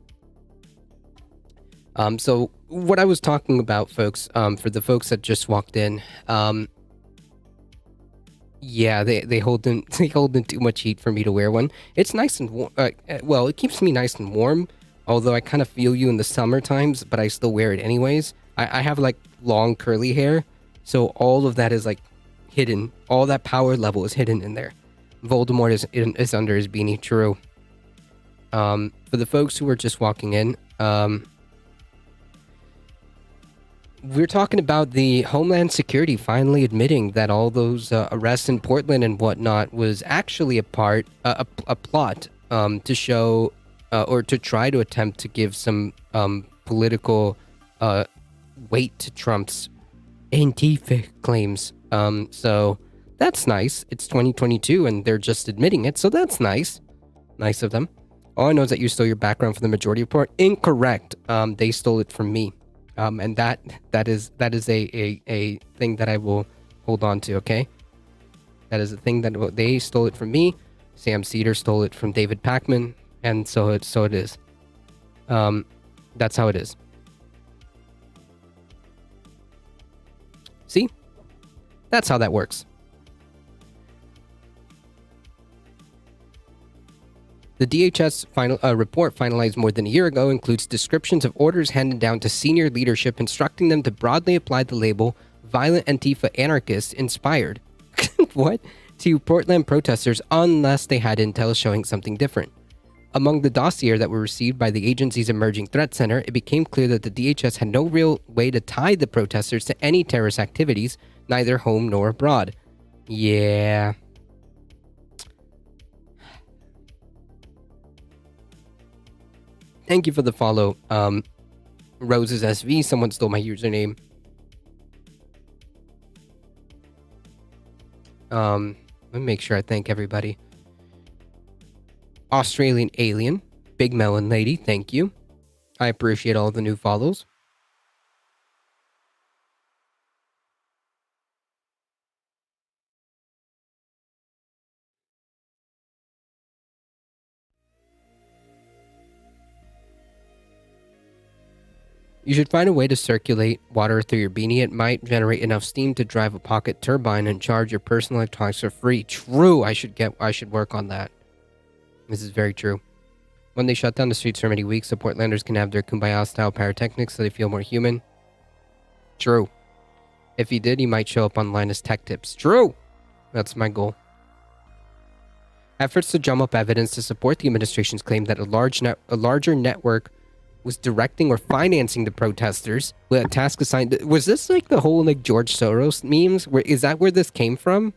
So what I was talking about, folks, for the folks that just walked in, they hold in too much heat for me to wear one. It's nice and warm. Well, it keeps me nice and warm. Although I kind of feel you in the summer times, but I still wear it anyways. I have like long curly hair, so all of that is like hidden. All that power level is hidden in there. Voldemort is under his beanie. True. For the folks who are just walking in, we're talking about the Homeland Security finally admitting that all those arrests in Portland and whatnot was actually a plot to show or to try to attempt to give some political weight to Trump's Antifa claims. So that's nice. It's 2022 and they're just admitting it, so that's nice. Nice of them. All I know is that you stole your background from the Majority Report. Incorrect. They stole it from me. And that is a thing that I will hold on to, okay? That is a thing that they stole it from me. Sam Cedar stole it from David Pakman, and so it is. That's how it is. See? That's how that works. The DHS report finalized more than a year ago includes descriptions of orders handed down to senior leadership instructing them to broadly apply the label violent Antifa anarchist inspired what? To Portland protesters unless they had intel showing something different. Among the dossier that were received by the agency's emerging threat center, it became clear that the DHS had no real way to tie the protesters to any terrorist activities, neither home nor abroad. Yeah. Thank you for the follow, Roses SV. Someone stole my username. Let me make sure I thank everybody. Australian Alien, Big Melon Lady, thank you. I appreciate all the new follows. You should find a way to circulate water through your beanie. It might generate enough steam to drive a pocket turbine and charge your personal electronics for free. True, I should work on that. This is very true. When they shut down the streets for many weeks, the Portlanders can have their Kumbaya-style pyrotechnics so they feel more human. True. If he did, he might show up online as tech tips. True! That's my goal. Efforts to drum up evidence to support the administration's claim that a larger network was directing or financing the protesters with a task assigned. Was this like the whole like George Soros memes? Is that where this came from?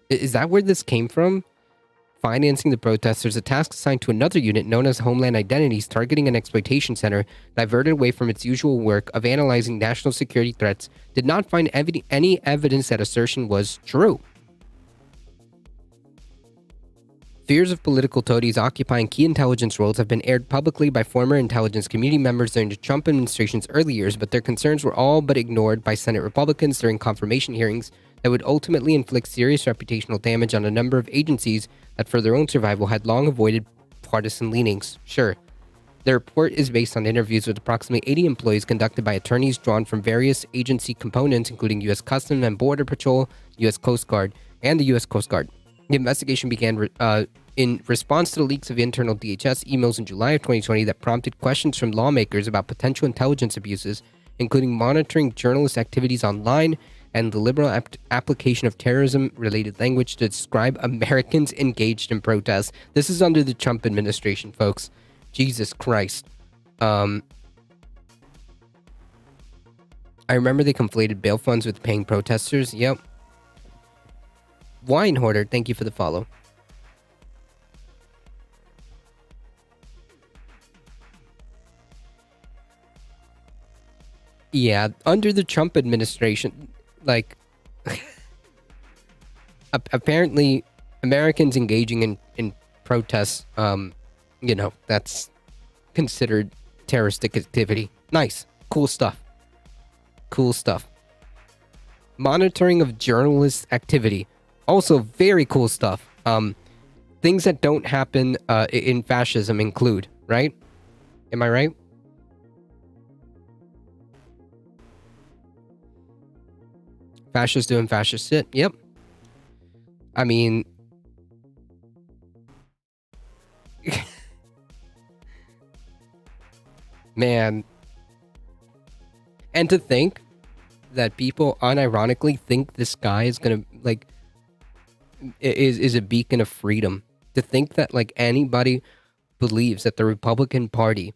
Is that where this came from? Financing the protesters, a task assigned to another unit known as Homeland Identities, targeting an exploitation center, diverted away from its usual work of analyzing national security threats, did not find any evidence that assertion was true. Fears of political toadies occupying key intelligence roles have been aired publicly by former intelligence community members during the Trump administration's early years, but their concerns were all but ignored by Senate Republicans during confirmation hearings that would ultimately inflict serious reputational damage on a number of agencies that, for their own survival, had long avoided partisan leanings. Sure. The report is based on interviews with approximately 80 employees conducted by attorneys drawn from various agency components, including U.S. Customs and Border Patrol, U.S. Coast Guard, and the U.S. Coast Guard. The investigation began in response to the leaks of internal DHS emails in July of 2020 that prompted questions from lawmakers about potential intelligence abuses, including monitoring journalist activities online and the liberal application of terrorism-related language to describe Americans engaged in protests. This is under the Trump administration, folks. Jesus Christ. I remember they conflated bail funds with paying protesters. Yep. Wine Hoarder, thank you for the follow. Yeah, under the Trump administration, like, apparently Americans engaging in protests, that's considered terroristic activity. Nice. Cool stuff. Monitoring of journalist activity. Also very cool stuff. Things that don't happen in fascism include, right? Am I right? Fascists doing fascist shit. Yep. I mean, man. And to think that people unironically think this guy is gonna, like, is a beacon of freedom. To think that, like, anybody believes that the Republican Party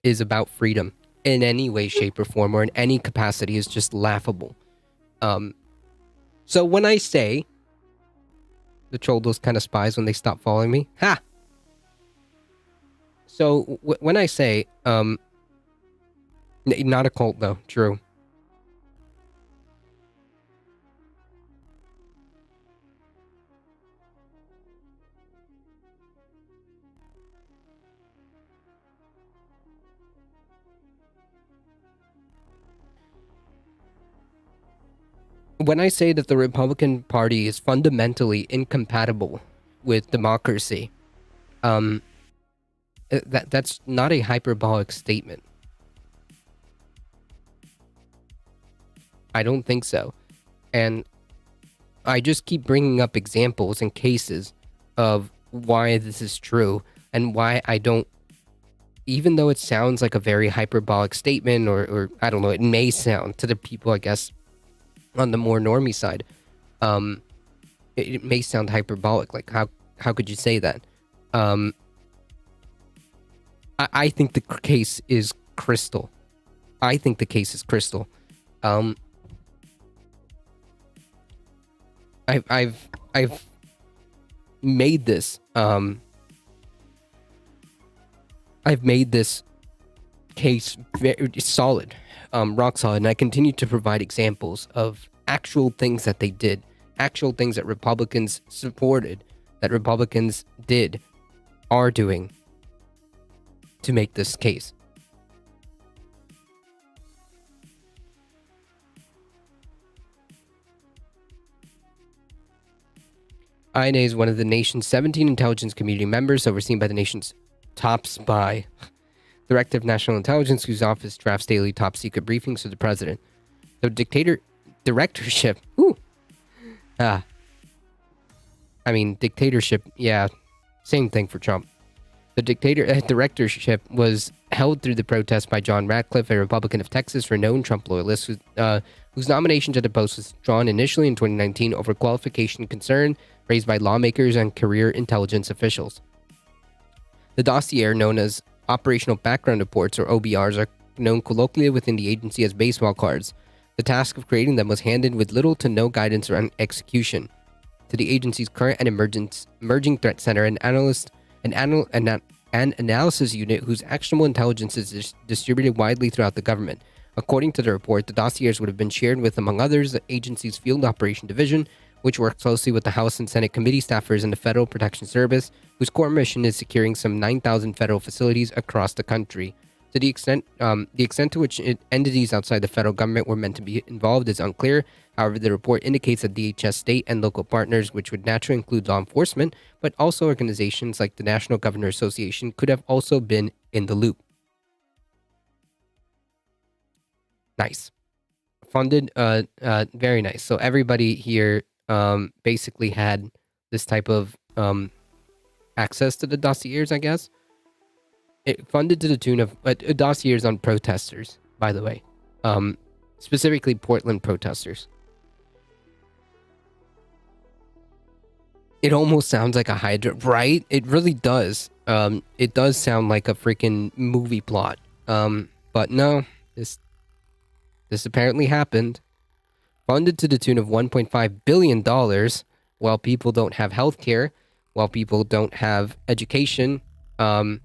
is about freedom in any way, shape, or form, or in any capacity is just laughable. So when I say the troll those kind of spies when they stop following me, ha! So when I say, not a cult though, true. When I say that the Republican Party is fundamentally incompatible with democracy, that's not a hyperbolic statement. I don't think so. And I just keep bringing up examples and cases of why this is true and why I don't, even though it sounds like a very hyperbolic statement, or I don't know, it may sound to the people, I guess, on the more normie side, it may sound hyperbolic. Like, how could you say that? I think the case is crystal. I've made this. I've made this case very solid, rock solid, and I continue to provide examples of actual things that they did, actual things that Republicans supported, that Republicans did, are doing to make this case. INA is one of the nation's 17 intelligence community members overseen by the nation's top spy, Director of National Intelligence, whose office drafts daily top secret briefings to the president. The directorship, dictatorship, yeah, same thing for Trump. The directorship was held through the protest by John Ratcliffe, a Republican of Texas, renowned Trump loyalist, whose nomination to the post was drawn initially in 2019 over qualification concern raised by lawmakers and career intelligence officials. The dossier, known as Operational Background Reports, or OBRs, are known colloquially within the agency as baseball cards. The task of creating them was handed with little to no guidance around execution to the agency's current and emerging threat center, an analysis unit whose actionable intelligence is distributed widely throughout the government. According to the report, the dossiers would have been shared with, among others, the agency's Field Operation Division, which works closely with the House and Senate committee staffers and the Federal Protection Service, whose core mission is securing some 9,000 federal facilities across the country. To the extent to which entities outside the federal government were meant to be involved is unclear. However, the report indicates that DHS state and local partners, which would naturally include law enforcement, but also organizations like the National Governor Association, could have also been in the loop. Nice. Funded, very nice. So everybody here basically had this type of access to the dossiers, I guess. It funded to the tune of dossiers on protesters, by the way, specifically Portland protesters. It almost sounds like a Hydra, right? It really does. It does sound like a freaking movie plot. But no, this apparently happened. Funded to the tune of $1.5 billion, while people don't have health care, while people don't have education, while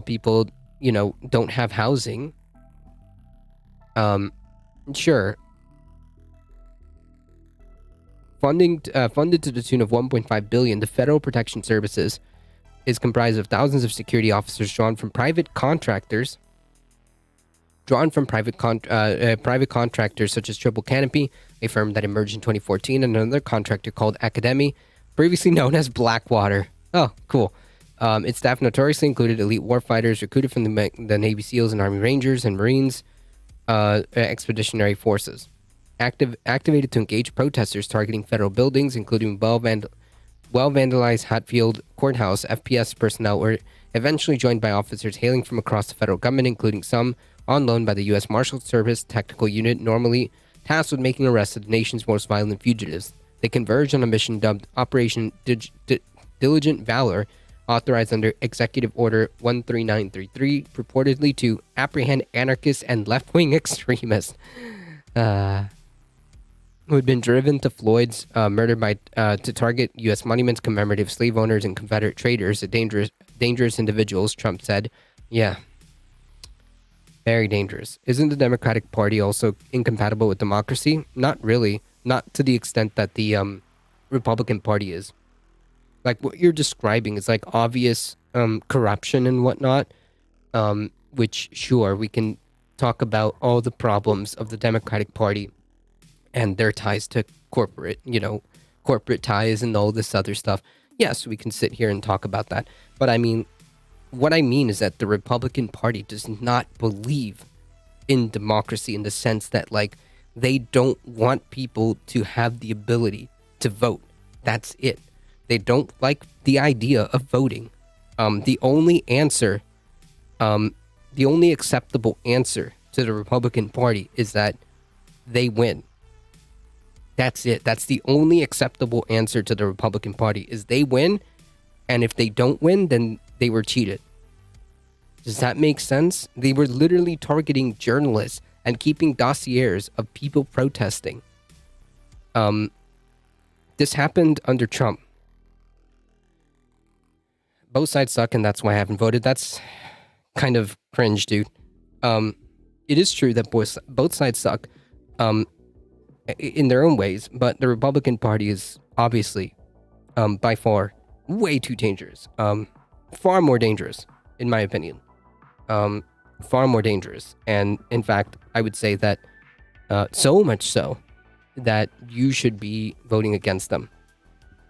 people, don't have housing. Sure. funded to the tune of 1.5 billion. The Federal Protection Services is comprised of thousands of security officers drawn from private contractors such as Triple Canopy, a firm that emerged in 2014, and another contractor called Academy, previously known as Blackwater. Oh, cool. Its staff notoriously included elite warfighters recruited from the Navy SEALs and Army Rangers and Marines expeditionary forces. Activated to engage protesters targeting federal buildings, including well-vandalized Hatfield Courthouse. FPS personnel were eventually joined by officers hailing from across the federal government, including some on loan by the U.S. Marshal Service Technical Unit, normally tasked with making arrests of the nation's most violent fugitives. They converged on a mission dubbed Operation Diligent Valor, authorized under Executive Order 13933, purportedly to apprehend anarchists and left-wing extremists who had been driven to Floyd's murder to target U.S. monuments, commemorative slave owners, and Confederate traders, dangerous individuals, Trump said. Yeah. Very dangerous. Isn't the Democratic Party also incompatible with democracy? Not really. Not to the extent that the Republican Party is. Like, what you're describing is like obvious corruption and whatnot, which, sure, we can talk about all the problems of the Democratic Party and their ties to corporate ties and all this other stuff. Yes, we can sit here and talk about that. But I mean, what I mean is that the Republican Party does not believe in democracy in the sense that, like, they don't want people to have the ability to vote. That's it. They don't like the idea of voting. The only acceptable answer to the Republican Party is that they win. That's it. That's the only acceptable answer to the Republican Party is they win, and if they don't win, then they were cheated. Does that make sense? They were literally targeting journalists and keeping dossiers of people protesting. This happened under Trump. Both sides suck, and that's why I haven't voted. That's kind of cringe, dude. It is true that both sides suck in their own ways, but the Republican Party is obviously by far way too dangerous. Far more dangerous, in my opinion. Far more dangerous. And in fact, I would say that so much so that you should be voting against them.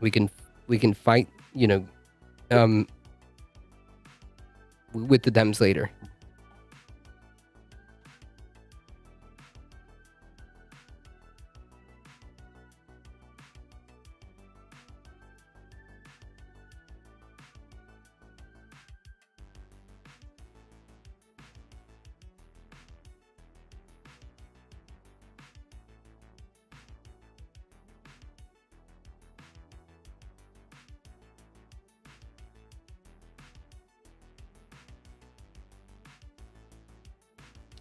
We can fight, with the Dems later.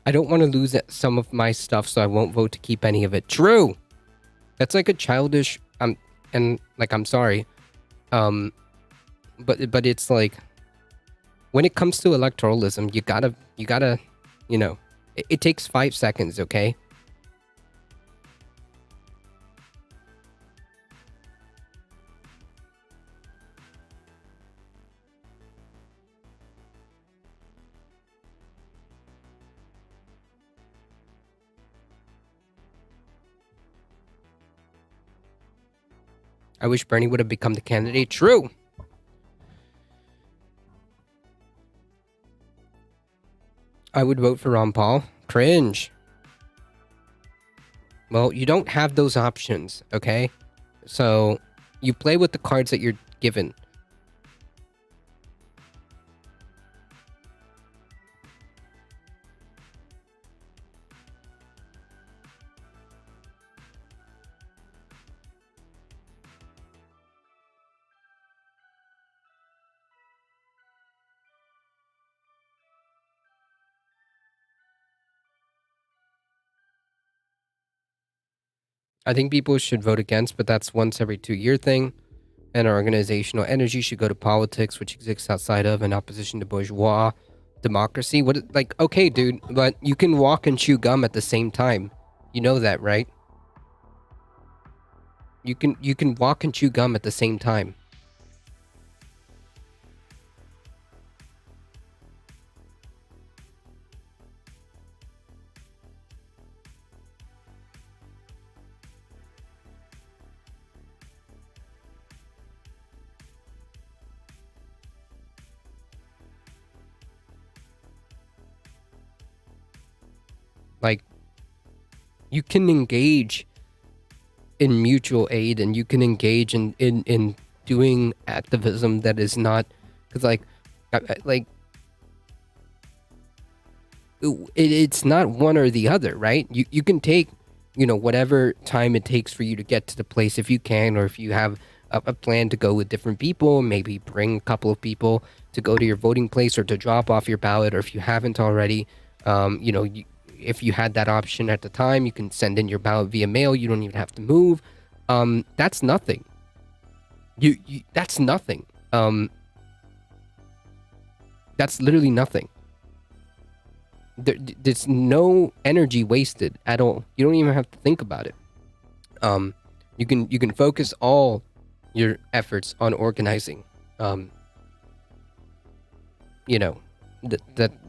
I don't want to lose some of my stuff, so I won't vote to keep any of it. True. That's like a childish. I'm sorry. But it's like, when it comes to electoralism, you gotta, it takes 5 seconds, okay? I wish Bernie would have become the candidate. True. I would vote for Ron Paul. Cringe. Well, you don't have those options, okay? So you play with the cards that you're given. I think people should vote against, but that's once every 2-year thing. And our organizational energy should go to politics, which exists outside of and opposition to bourgeois democracy. Okay, dude, but you can walk and chew gum at the same time. You know that, right? You can walk and chew gum at the same time. Like, you can engage in mutual aid, and you can engage in doing activism that is not, because it's not one or the other, right? You can take, whatever time it takes for you to get to the place, if you can, or if you have a plan to go with different people, maybe bring a couple of people to go to your voting place or to drop off your ballot, or if you haven't already, if you had that option at the time, you can send in your ballot via mail. You don't even have to move. That's nothing. That's nothing. That's literally nothing. There's no energy wasted at all. You don't even have to think about it. You can focus all your efforts on organizing. That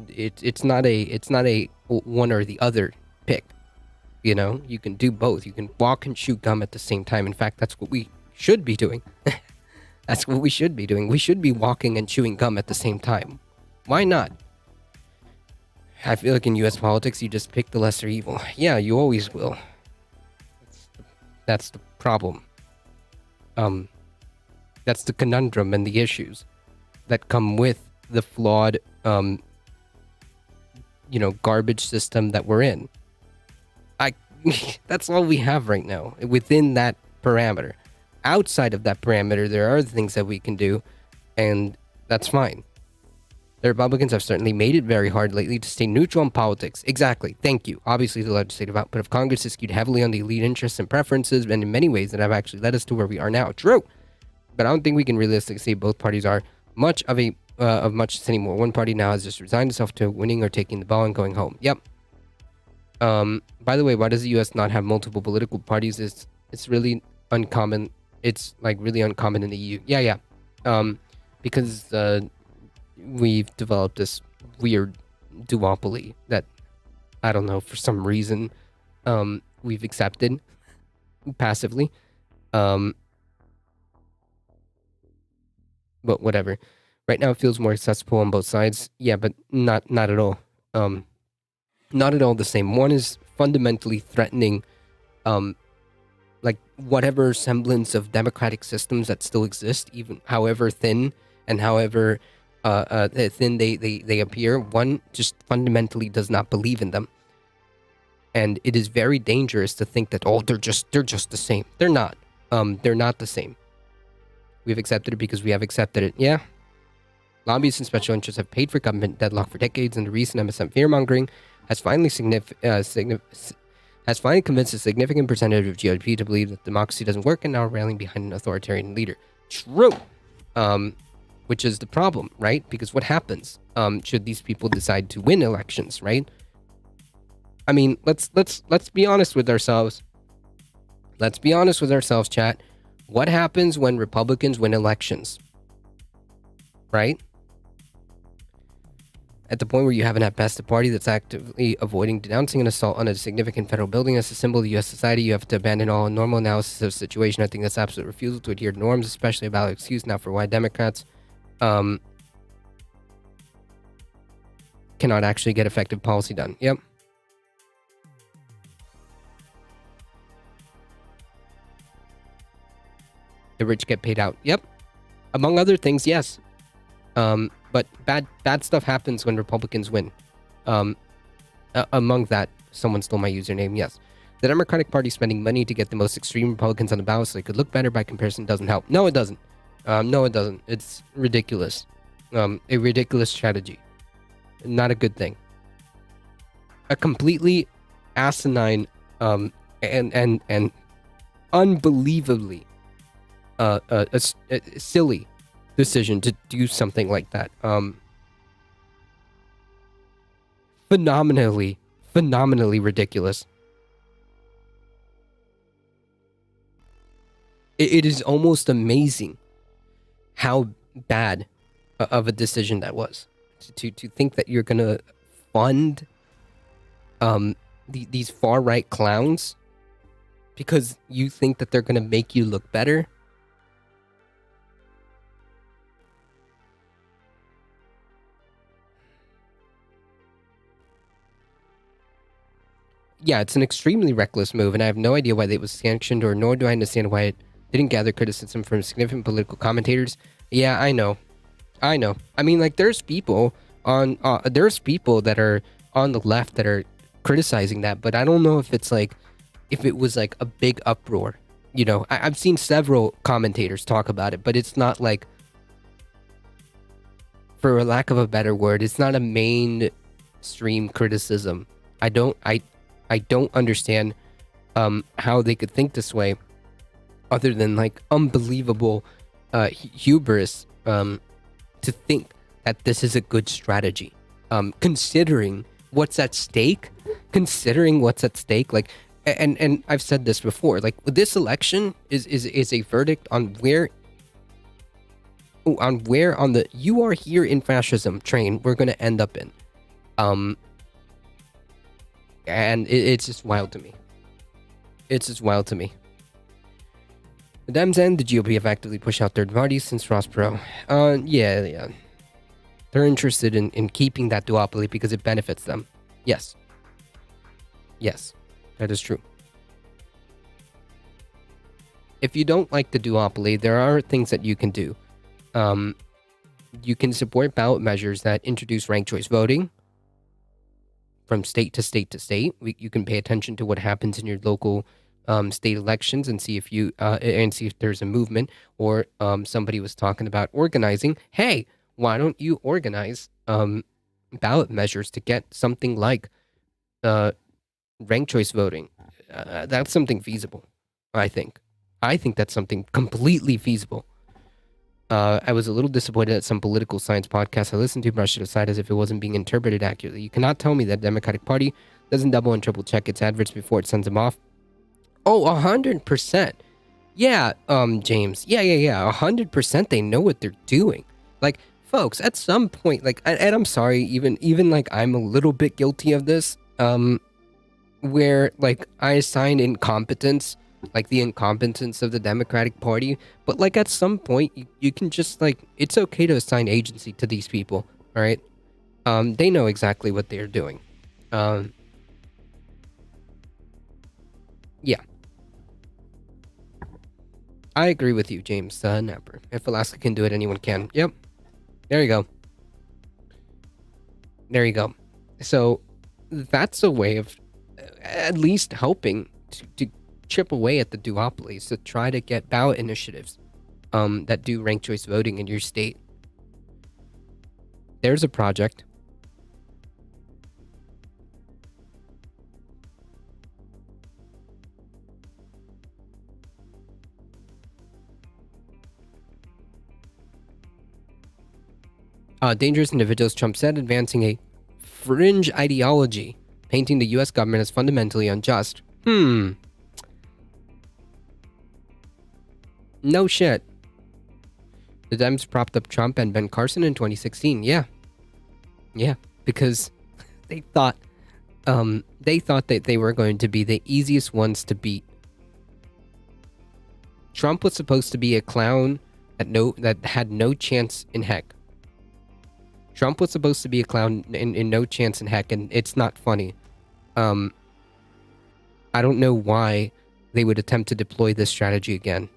it's not a one or the other pick. You can do both. You can walk and chew gum at the same time. In fact, that's what we should be doing. That's what we should be doing. We should be walking and chewing gum at the same time. Why not? I feel like in U.S. politics, you just pick the lesser evil. Yeah, you always will. That's the problem. That's the conundrum and the issues that come with the flawed, garbage system that we're in. That's all we have right now within that parameter. Outside of that parameter, there are things that we can do, and that's fine. The Republicans have certainly made it very hard lately to stay neutral in politics. Exactly. Thank you. Obviously, the legislative output of Congress is skewed heavily on the elite interests and preferences, and in many ways that have actually led us to where we are now. True. But I don't think we can realistically say both parties are much of much anymore. One party now has just resigned itself to winning or taking the ball and going home. Yep. By the way, why does the U.S. not have multiple political parties? It's really uncommon. It's like really uncommon in the EU. Yeah. Because we've developed this weird duopoly that, I don't know, for some reason, we've accepted passively. But whatever. Right now it feels more accessible on both sides. Yeah, but not at all. Not at all the same. One is fundamentally threatening like whatever semblance of democratic systems that still exist, even however thin and however thin they appear. One just fundamentally does not believe in them. And it is very dangerous to think that, they're just the same. They're not. They're not the same. We've accepted it because we have accepted it. Yeah. Lobbyists and special interests have paid for government deadlock for decades, and the recent MSM fear-mongering has finally convinced a significant percentage of GOP to believe that democracy doesn't work and now are rallying behind an authoritarian leader. True. Which is the problem, right? Because what happens should these people decide to win elections, right? I mean, let's be honest with ourselves. Let's be honest with ourselves, chat. What happens when Republicans win elections? Right? At the point where you have an at best a party that's actively avoiding denouncing an assault on a significant federal building as a symbol of the U.S. society, you have to abandon all normal analysis of the situation. I think that's absolute refusal to adhere to norms, especially a valid excuse now for why Democrats cannot actually get effective policy done. Yep. The rich get paid out. Yep. Among other things, yes. But bad stuff happens when Republicans win. Among that, someone stole my username. Yes. The Democratic Party spending money to get the most extreme Republicans on the ballot so they could look better by comparison doesn't help. No, it doesn't. No, it doesn't. It's ridiculous. A ridiculous strategy. Not a good thing. A completely asinine and unbelievably a silly decision to do something like that. Phenomenally ridiculous. It is almost amazing how bad of a decision that was. To think that you're gonna fund these far right clowns because you think that they're gonna make you look better. Yeah, it's an extremely reckless move, and I have no idea why it was sanctioned, or nor do I understand why it didn't gather criticism from significant political commentators. Yeah, I know. I mean, like, there's people that are on the left that are criticizing that, but I don't know if it's like, if it was like a big uproar. You know, I've seen several commentators talk about it, but it's not like, for a lack of a better word, it's not a mainstream criticism. I don't understand how they could think this way, other than like unbelievable hubris to think that this is a good strategy, considering what's at stake. Like, and I've said this before, like, this election is a verdict on where on the "you are here in fascism" train we're going to end up in. And it's just wild to me. The Dems and the GOP have actively pushed out third parties since Ross Perot. Yeah. They're interested in keeping that duopoly because it benefits them. Yes, that is true. If you don't like the duopoly, there are things that you can do. You can support ballot measures that introduce ranked choice voting from state to state to state. You can pay attention to what happens in your local state elections and see if there's a movement, or somebody was talking about organizing. Hey, why don't you organize ballot measures to get something like ranked choice voting? That's something feasible, I think. That's something completely feasible. I was a little disappointed at some political science podcasts I listened to brushed it aside as if it wasn't being interpreted accurately. You cannot tell me that the Democratic Party doesn't double and triple check its adverts before it sends them off. Oh, 100%. Yeah, James. Yeah. 100% they know what they're doing. Like, folks, at some point, like, and I'm sorry, even like I'm a little bit guilty of this, where like I assign incompetence, like the incompetence of the Democratic Party, but like at some point you can just, like, it's okay to assign agency to these people, all right? They know exactly what they're doing. Yeah. I agree with you, James Napper. If Alaska can do it, anyone can. Yep. There you go. So that's a way of at least helping to chip away at the duopolies, to try to get ballot initiatives that do ranked choice voting in your state. There's a project. Dangerous individuals, Trump said, advancing a fringe ideology, painting the U.S. government as fundamentally unjust. No shit. The Dems propped up Trump and Ben Carson in 2016. Yeah, because they thought that they were going to be the easiest ones to beat. Trump was supposed to be a clown that had no chance in heck. Trump was supposed to be a clown in no chance in heck, and it's not funny. I don't know why they would attempt to deploy this strategy again.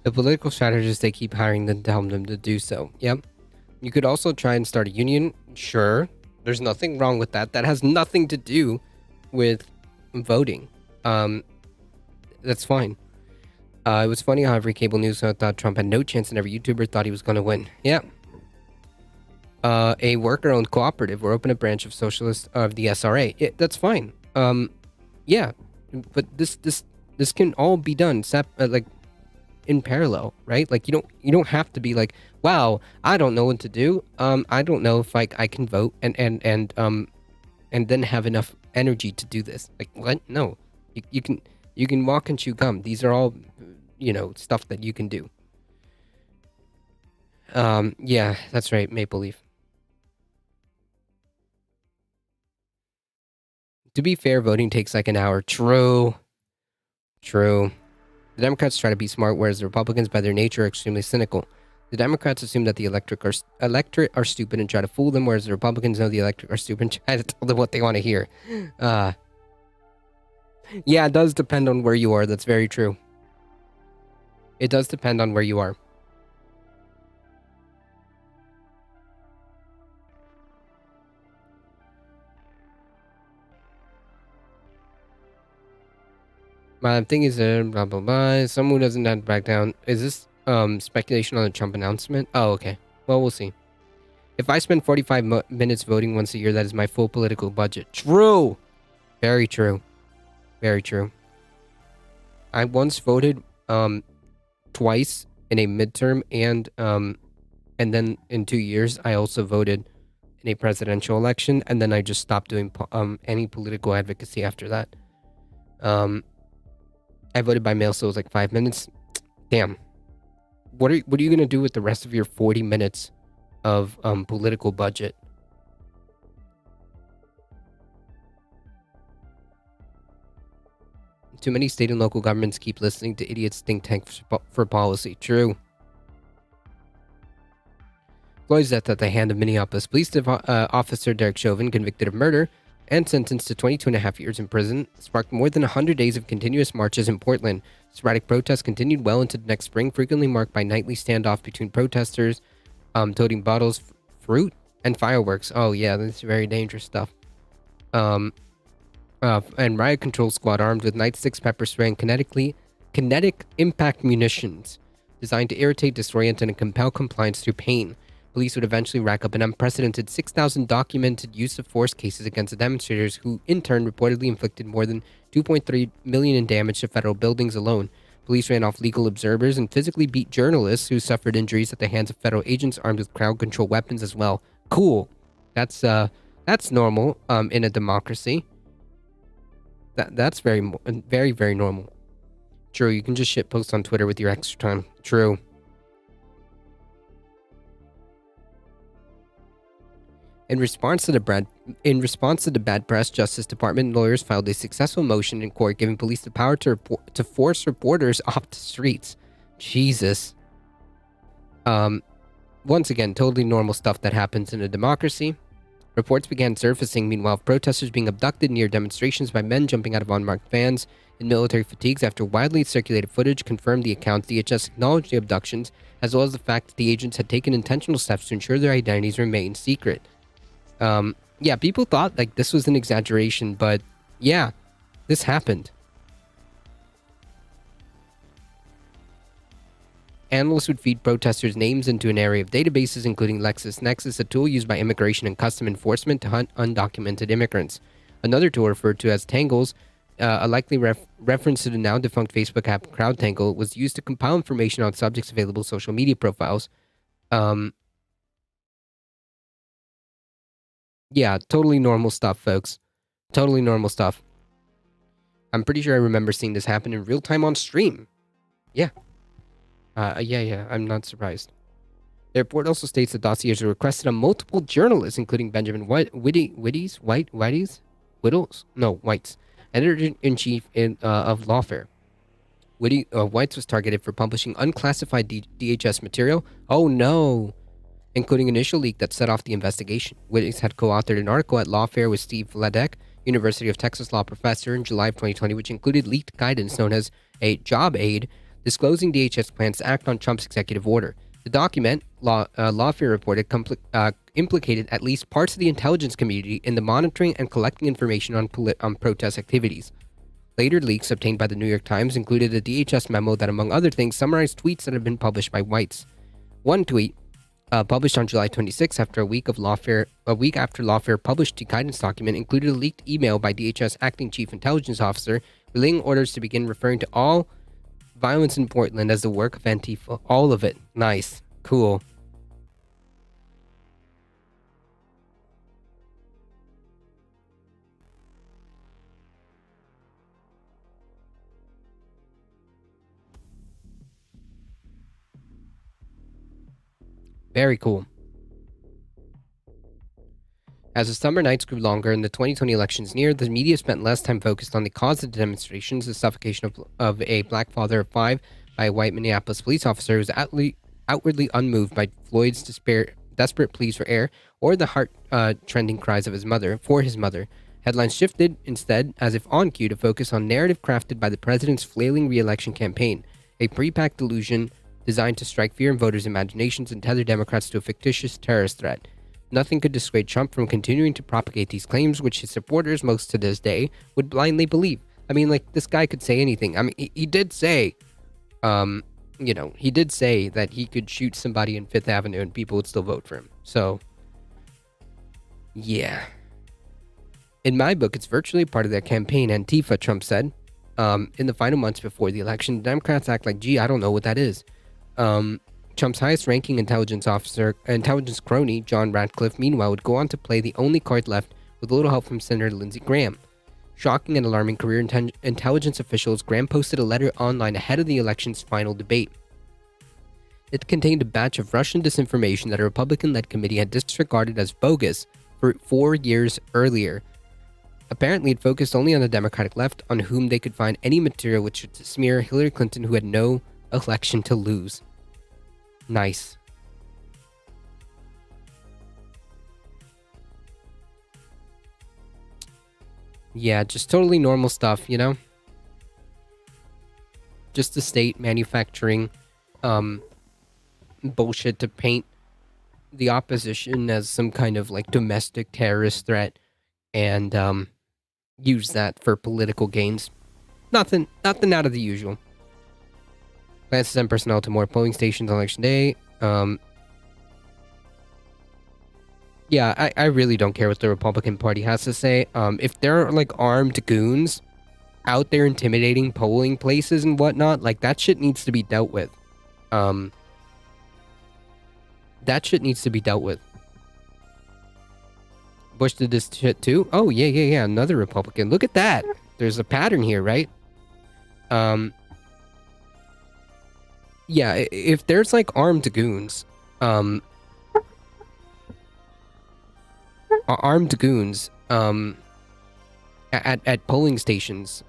The political strategists, they keep hiring them, telling them to do so. Yep. You could also try and start a union. Sure. There's nothing wrong with that. That has nothing to do with voting. That's fine. It was funny how every cable news thought Trump had no chance and every YouTuber thought he was going to win. Yeah. A worker-owned cooperative or open a branch of socialist of the SRA. Yeah, that's fine. Yeah. But this can all be done like in parallel, right? Like you don't have to be like, wow, I don't know what to do. I don't know if I can vote and then have enough energy to do this. Like what? No. You can walk and chew gum. These are all, stuff that you can do. Yeah, that's right, Maple Leaf. To be fair, voting takes like an hour. True. The Democrats try to be smart, whereas the Republicans, by their nature, are extremely cynical. The Democrats assume that the electorate are stupid and try to fool them, whereas the Republicans know the electorate are stupid and try to tell them what they want to hear. Yeah, it does depend on where you are. That's very true. It does depend on where you are. My thing is blah blah blah. Someone who doesn't have to back down. Is this speculation on the Trump announcement? Oh, okay. Well, we'll see. If I spend 45 minutes voting once a year, that is my full political budget. True. Very true. Very true. I once voted twice in a midterm and then in 2 years I also voted in a presidential election, and then I just stopped doing any political advocacy after that. I voted by mail, so it was like 5 minutes. Damn. What are you gonna do with the rest of your 40 minutes of political budget? Too many state and local governments keep listening to idiots think tanks for policy. True. Floyd's death at the hand of Minneapolis police officer Derek Chauvin, convicted of murder and sentenced to 22 and a half years in prison, sparked more than 100 days of continuous marches in Portland. Sporadic protests continued well into the next spring, frequently marked by nightly standoff between protesters, toting bottles, fruit, and fireworks. Oh yeah, this is very dangerous stuff. And riot control squad armed with nightsticks, pepper spray, and kinetic impact munitions designed to irritate, disorient, and compel compliance through pain. Police would eventually rack up an unprecedented 6,000 documented use of force cases against the demonstrators, who in turn reportedly inflicted more than $2.3 million in damage to federal buildings alone. Police ran off legal observers and physically beat journalists who suffered injuries at the hands of federal agents armed with crowd control weapons as well. Cool. That's normal in a democracy. That's very, very normal. True, you can just shitpost on Twitter with your extra time. True. In response to the bad press, Justice Department lawyers filed a successful motion in court giving police the power to force reporters off the streets. Jesus. Once again, totally normal stuff that happens in a democracy. Reports began surfacing, meanwhile, of protesters being abducted near demonstrations by men jumping out of unmarked vans in military fatigues. After widely circulated footage confirmed the accounts, DHS acknowledged the abductions, as well as the fact that the agents had taken intentional steps to ensure their identities remained secret. Yeah, people thought like this was an exaggeration, but yeah, this happened. Analysts would feed protesters' names into an array of databases, including LexisNexis, a tool used by Immigration and Custom Enforcement to hunt undocumented immigrants. Another tool, referred to as Tangles, a likely reference to the now-defunct Facebook app CrowdTangle, was used to compile information on subjects' available social media profiles. Yeah, totally normal stuff, folks. Totally normal stuff. I'm pretty sure I remember seeing this happen in real time on stream. Yeah. Yeah, I'm not surprised. The report also states that dossiers are requested on multiple journalists, including Benjamin Whites, editor-in-chief of Lawfare. Whites was targeted for publishing unclassified DHS material. Oh no! Including an initial leak that set off the investigation. Whites had co-authored an article at Lawfare with Steve Vladek, University of Texas law professor, in July of 2020, which included leaked guidance known as a job aid disclosing DHS plans to act on Trump's executive order. The document, Lawfare reported, implicated at least parts of the intelligence community in the monitoring and collecting information on protest activities. Later leaks obtained by the New York Times included a DHS memo that, among other things, summarized tweets that had been published by whites. One tweet, published on July 26, a week after Lawfare published the guidance document, included a leaked email by DHS acting chief intelligence officer relaying orders to begin referring to all violence in Portland as the work of Antifa. All of it. Nice. Cool. Very cool. As the summer nights grew longer and the 2020 elections neared, the media spent less time focused on the cause of the demonstrations, the suffocation of a black father of 5 by a white Minneapolis police officer who was outwardly unmoved by Floyd's desperate pleas for air, or the heart-trending cries of his mother. Headlines shifted instead, as if on cue, to focus on narrative crafted by the president's flailing re-election campaign, a pre-packed delusion designed to strike fear in voters' imaginations and tether Democrats to a fictitious terrorist threat. Nothing could dissuade Trump from continuing to propagate these claims, which his supporters, most to this day, would blindly believe. I mean, like, this guy could say anything. I mean, he did say, he did say that he could shoot somebody in Fifth Avenue and people would still vote for him. So, yeah. In my book, it's virtually part of their campaign, Antifa, Trump said. In the final months before the election, Democrats act like, gee, I don't know what that is. Trump's highest-ranking intelligence crony, John Ratcliffe, meanwhile, would go on to play the only card left with a little help from Senator Lindsey Graham. Shocking and alarming career intelligence officials, Graham posted a letter online ahead of the election's final debate. It contained a batch of Russian disinformation that a Republican-led committee had disregarded as bogus for 4 years earlier. Apparently, it focused only on the Democratic left, on whom they could find any material which would smear Hillary Clinton, who had no election to lose. Nice. Yeah, just totally normal stuff, you know? Just the state manufacturing bullshit to paint the opposition as some kind of like domestic terrorist threat and use that for political gains. Nothing out of the usual. Plans to send personnel to more polling stations on election day. Yeah, I really don't care what the Republican Party has to say. If there are like armed goons out there intimidating polling places and whatnot, like that shit needs to be dealt with. That shit needs to be dealt with. Bush did this shit too? Oh, yeah. Another Republican. Look at that. There's a pattern here, right? Yeah, if there's like armed goons, at polling stations,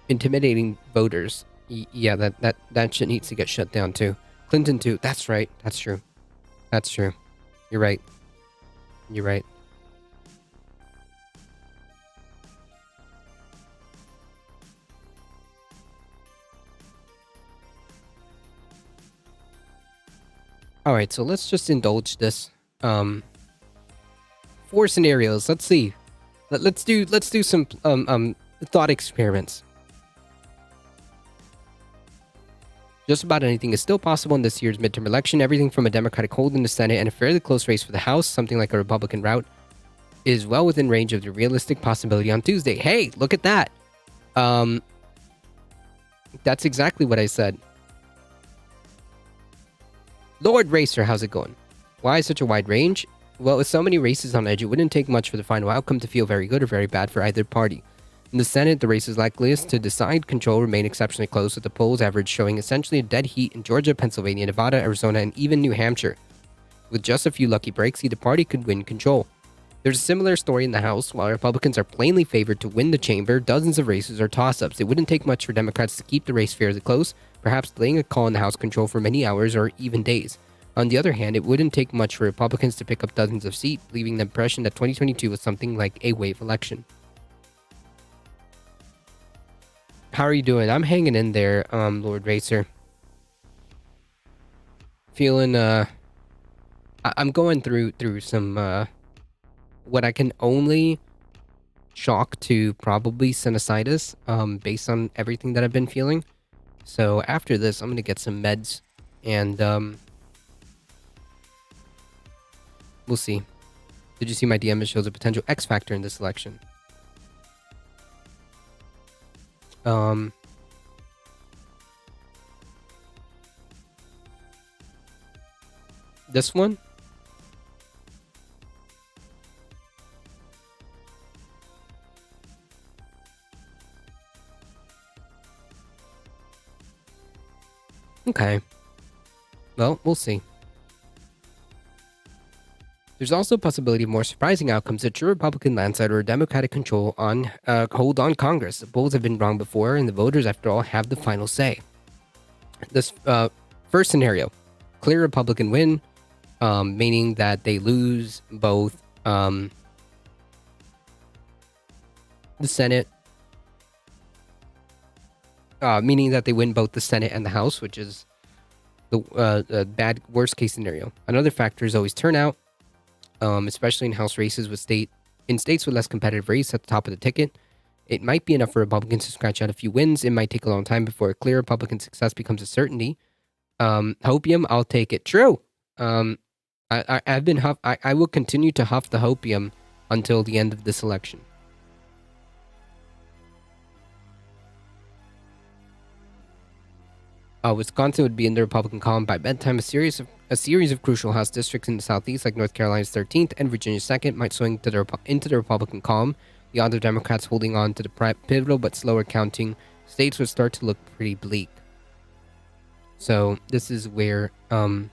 intimidating voters, yeah, that shit needs to get shut down too. Clinton too. That's right. That's true. You're right. All right, so let's just indulge this. 4 scenarios. Let's see. Let's do some thought experiments. Just about anything is still possible in this year's midterm election. Everything from a Democratic hold in the Senate and a fairly close race for the House, something like a Republican rout, is well within range of the realistic possibility on Tuesday. Hey, look at that. That's exactly what I said. Lord Racer, how's it going? Why such a wide range? Well, with so many races on edge, it wouldn't take much for the final outcome to feel very good or very bad for either party. In the Senate, the races likeliest to decide control remain exceptionally close, with the polls average showing essentially a dead heat in Georgia, Pennsylvania, Nevada, Arizona, and even New Hampshire. With just a few lucky breaks, either party could win control. There's a similar story in the House. While Republicans are plainly favored to win the chamber, dozens of races are toss-ups. It wouldn't take much for Democrats to keep the race fairly close, perhaps delaying a call in the House control for many hours or even days. On the other hand, it wouldn't take much for Republicans to pick up dozens of seats, leaving the impression that 2022 was something like a wave election. How are you doing? I'm hanging in there, Lord Racer. Feeling I'm going through some what I can only chalk to probably sinusitis, based on everything that I've been feeling. So after this, I'm gonna get some meds, and we'll see. Did you see my DM? It shows a potential X factor in this election. This one? Okay. Well, we'll see. There's also a possibility of more surprising outcomes, a true Republican landslide or Democratic control on hold on Congress. The polls have been wrong before, and the voters, after all, have the final say. This first scenario, clear Republican win, meaning that they lose both the Senate, meaning that they win both the Senate and the House, which is the bad worst case scenario. Another factor is always turnout. Especially in House races with states with less competitive race at the top of the ticket. It might be enough for Republicans to scratch out a few wins. It might take a long time before a clear Republican success becomes a certainty. Hopium, I'll take it. True. I've been I will continue to huff the hopium until the end of this election. Wisconsin would be in the Republican column by bedtime. A series of crucial House districts in the Southeast, like North Carolina's 13th and Virginia's 2nd, might swing to into the Republican column. The odds of Democrats holding on to the pivotal but slower counting states would start to look pretty bleak. So this is where oh,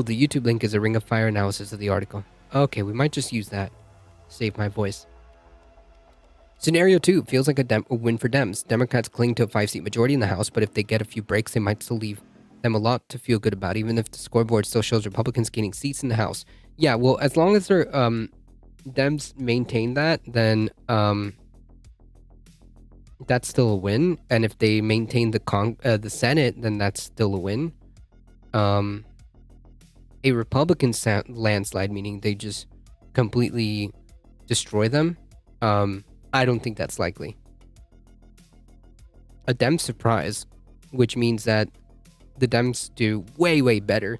the YouTube link is a Ring of Fire analysis of the article. Okay, we might just use that. Save my voice. Scenario 2 feels like a win for Dems. Democrats cling to a 5-seat majority in the House, but if they get a few breaks, they might still leave them a lot to feel good about, even if the scoreboard still shows Republicans gaining seats in the House. Yeah, well, as long as they're Dems maintain that, then that's still a win. And if they maintain the Senate, then that's still a win. A Republican landslide, meaning they just completely destroy them, I don't think that's likely. A Dem surprise, which means that the Dems do way, way better,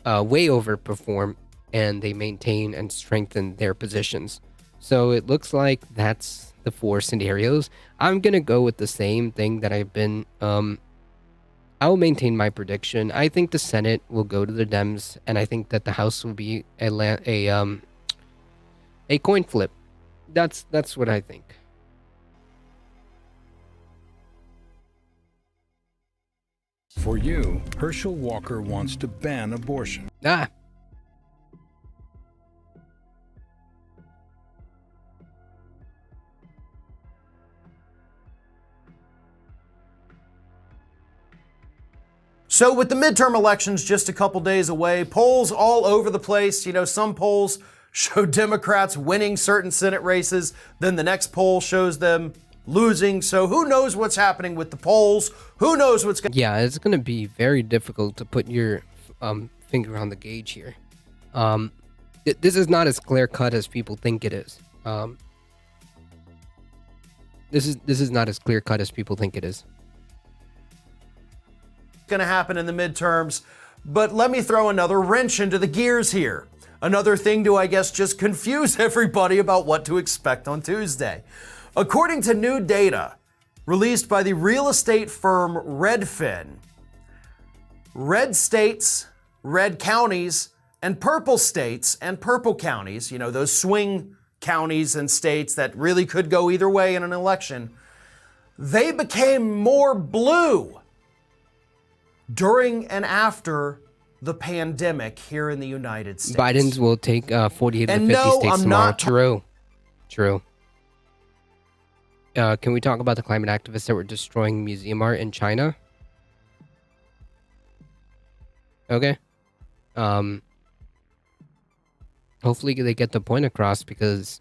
way overperform, and they maintain and strengthen their positions. So it looks like that's the 4 scenarios. I'm going to go with the same thing that I've been... I'll maintain my prediction. I think the Senate will go to the Dems, and I think that the House will be a coin flip. That's what I think. For you, Herschel Walker wants to ban abortion. Ah. So with the midterm elections just a couple days away, polls all over the place. You know, some polls show Democrats winning certain Senate races, then the next poll shows them losing. So who knows what's happening with the polls? Who knows what's going to... Yeah, it's going to be very difficult to put your finger on the gauge here. This is not as clear-cut as people think it is. This is not as clear-cut as people think it is. Going to happen in the midterms, but let me throw another wrench into the gears here. Another thing to, I guess, just confuse everybody about what to expect on Tuesday. According to new data released by the real estate firm Redfin, red states, red counties, and purple states and purple counties, you know, those swing counties and states that really could go either way in an election, they became more blue during and after the pandemic here in the United States. Biden's will take 48 of the 50 states tomorrow. True. Can we talk about the climate activists that were destroying museum art in China? Okay. hopefully they get the point across, because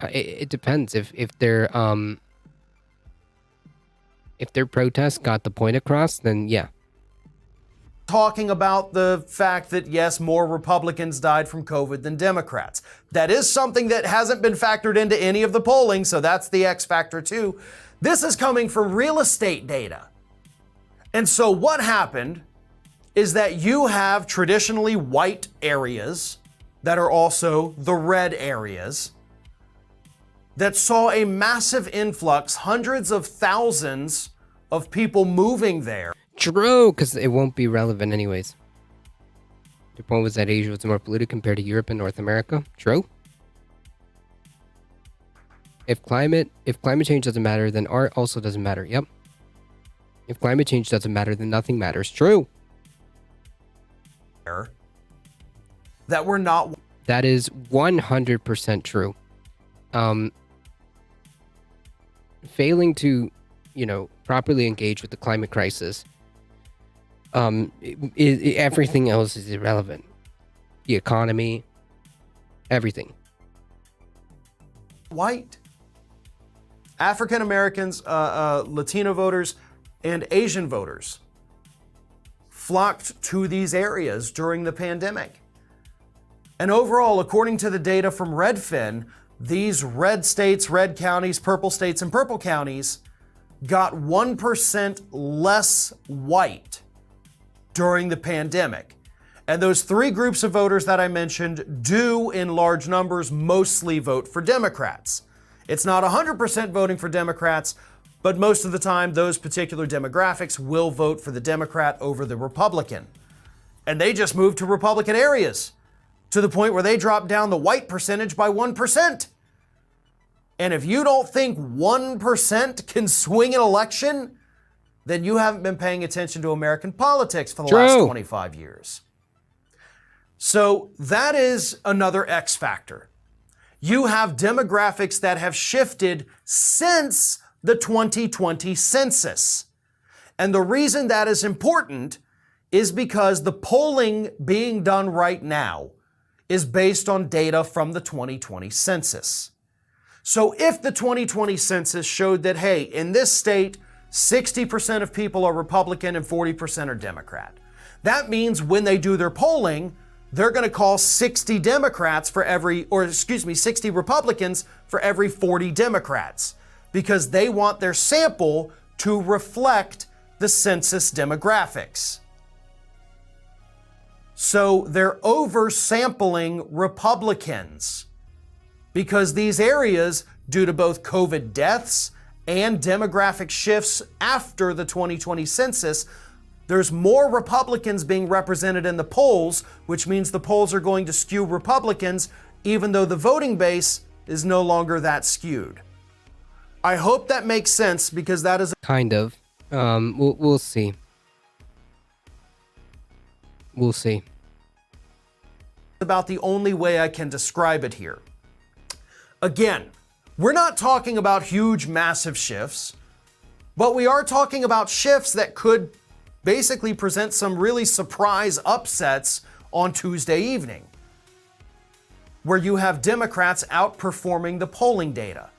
it depends if their protest got the point across, then yeah. Talking about the fact that, yes, more Republicans died from COVID than Democrats. That is something that hasn't been factored into any of the polling, so that's the X factor too. This is coming from real estate data. And so what happened is that you have traditionally white areas that are also the red areas that saw a massive influx, hundreds of thousands of people moving there. True, because it won't be relevant anyways. Your point was that Asia was more polluted compared to Europe and North America. True. If climate change doesn't matter, then art also doesn't matter. Yep. If climate change doesn't matter, then nothing matters. True. That we're not. That is 100% true. Failing to, properly engage with the climate crisis, everything else is irrelevant. The economy, everything. White. African Americans, Latino voters, and Asian voters flocked to these areas during the pandemic. And overall, according to the data from Redfin, these red states, red counties, purple states, and purple counties got 1% less white during the pandemic. And those three groups of voters that I mentioned do, in large numbers, mostly vote for Democrats. It's not 100% voting for Democrats, but most of the time, those particular demographics will vote for the Democrat over the Republican. And they just moved to Republican areas to the point where they dropped down the white percentage by 1%. And if you don't think 1% can swing an election, then you haven't been paying attention to American politics for the last 25 years. So that is another X factor. You have demographics that have shifted since the 2020 census. And the reason that is important is because the polling being done right now is based on data from the 2020 census. So if the 2020 census showed that, hey, in this state, 60% of people are Republican and 40% are Democrat, that means when they do their polling, they're going to call 60 Democrats for every, 60 Republicans for every 40 Democrats, because they want their sample to reflect the census demographics. So they're oversampling Republicans because these areas, due to both COVID deaths and demographic shifts after the 2020 census, there's more Republicans being represented in the polls, which means the polls are going to skew Republicans, even though the voting base is no longer that skewed. I hope that makes sense, because that is kind of. We'll see. We'll see. About the only way I can describe it here. Again, we're not talking about huge, massive shifts, but we are talking about shifts that could basically present some really surprise upsets on Tuesday evening, where you have Democrats outperforming the polling data.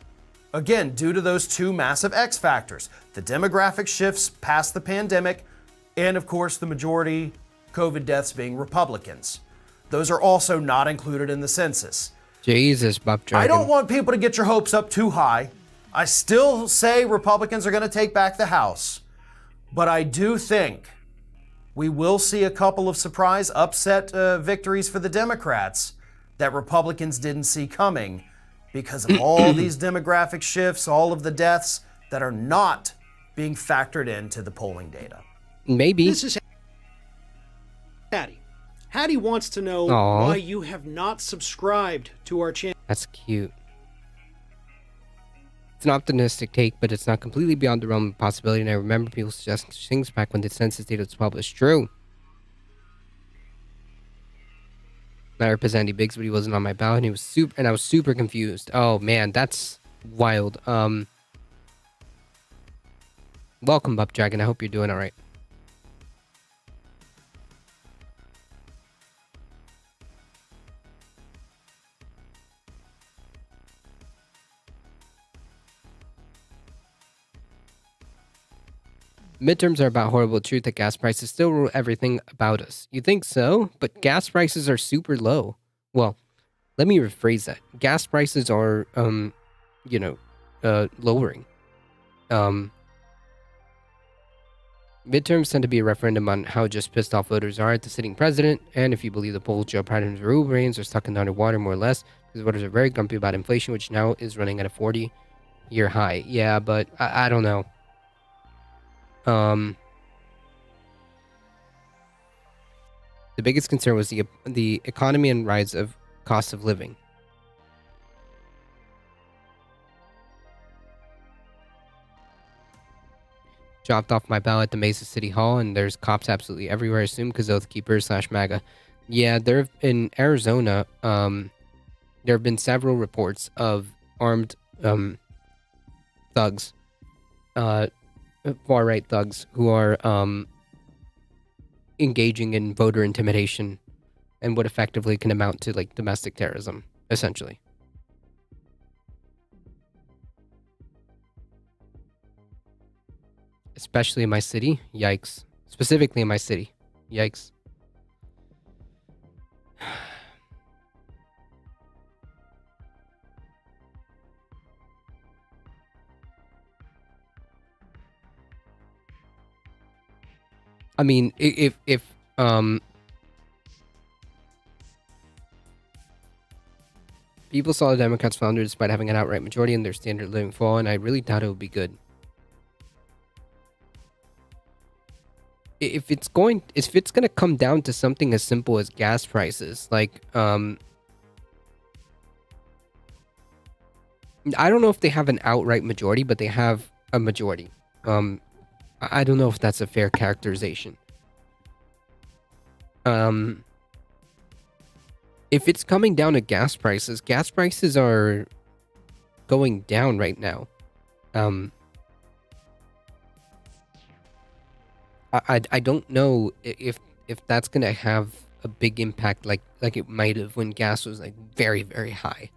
Again, due to those two massive X factors, the demographic shifts past the pandemic, and of course the majority COVID deaths being Republicans. Those are also not included in the census. Jesus, Bob Dragon. I don't want people to get your hopes up too high. I still say Republicans are going to take back the House. But I do think we will see a couple of surprise upset victories for the Democrats that Republicans didn't see coming, because of all these demographic shifts, all of the deaths that are not being factored into the polling data. Maybe. This is Hattie. Hattie wants to know why you have not subscribed to our channel. That's cute. It's an optimistic take, but it's not completely beyond the realm of possibility, and I remember people suggesting things back when the census data was published. True. I represent Andy Biggs, but he wasn't on my ballot, and I was super confused. Oh man, that's wild. Welcome, Bup Dragon. I hope you're doing all right. Midterms are about horrible truth that gas prices still rule everything about us. You think so? But gas prices are super low. Well, let me rephrase that. Gas prices are, lowering. Midterms tend to be a referendum on how just pissed off voters are at the sitting president, and if you believe the polls, Joe Biden's rule brains are stuck in underwater more or less, because voters are very grumpy about inflation, which now is running at a 40-year high. Yeah, but I don't know. The biggest concern was the economy and rise of cost of living. Dropped off my ballot at the Mesa City Hall, and there's cops absolutely everywhere, I assume, because Oath Keepers / MAGA. Yeah, in Arizona, there have been several reports of armed thugs, far-right thugs, who are engaging in voter intimidation and what effectively can amount to, like, domestic terrorism, essentially. Especially in my city. Yikes. Specifically in my city. Yikes. I mean, if people saw the Democrats flounder despite having an outright majority and their standard of living fall, and I really doubt it would be good. If it's gonna come down to something as simple as gas prices, like I don't know if they have an outright majority, but they have a majority. I don't know if that's a fair characterization. If it's coming down to gas prices are going down right now. I don't know if that's gonna have a big impact like it might have when gas was like very, very high.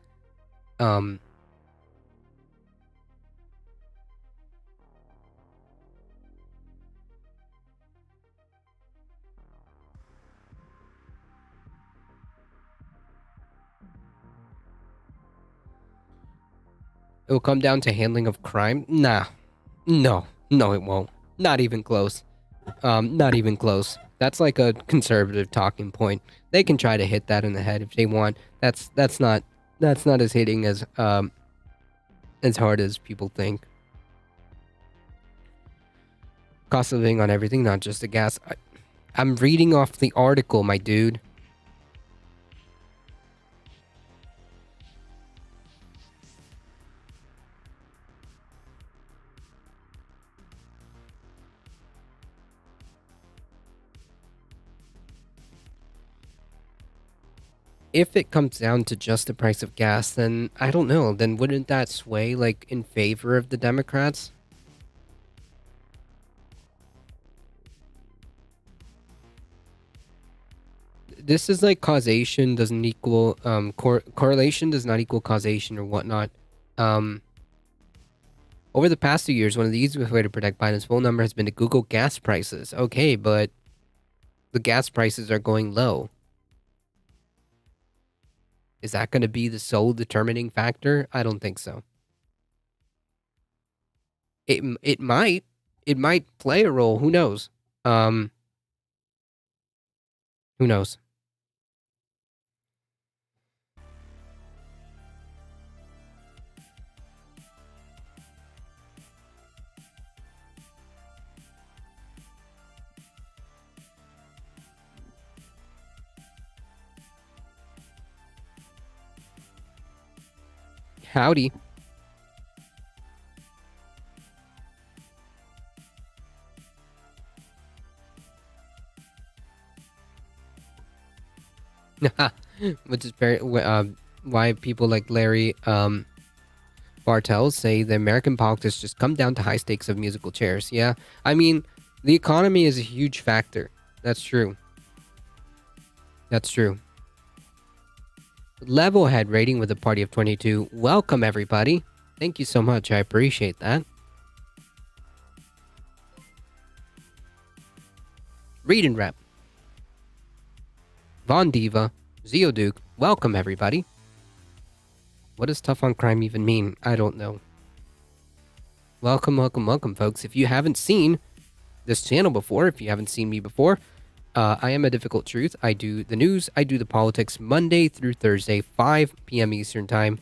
It will come down to handling of crime? Nah. No, it won't. Not even close. Not even close. That's like a conservative talking point. They can try to hit that in the head if they want. That's not as hitting as hard as people think. Cost of living on everything, not just the gas. I'm reading off the article, my dude. If it comes down to just the price of gas, then I don't know. Then wouldn't that sway like in favor of the Democrats? This is like causation doesn't equal correlation does not equal causation or whatnot. Over the past 2 years, one of the easiest way to protect Biden's phone number has been to Google gas prices. Okay, but the gas prices are going low. Is that going to be the sole determining factor? I don't think so. It might play a role. Who knows? Who knows? Howdy. Which is very why people like Larry Bartels say the American politics just come down to high stakes of musical chairs. Yeah, I mean, the economy is a huge factor. That's true. That's true. Levelhead rating with a party of 22. Welcome, everybody. Thank you so much. I appreciate that. Read and Rep, Von Diva, Zeoduke. Welcome, everybody. What does Tough on Crime even mean? I don't know. Welcome, welcome, welcome, folks. If you haven't seen this channel before, if you haven't seen me before, I am A Difficult Truth. I do the news, I do the politics Monday through Thursday, 5 p.m. Eastern Time.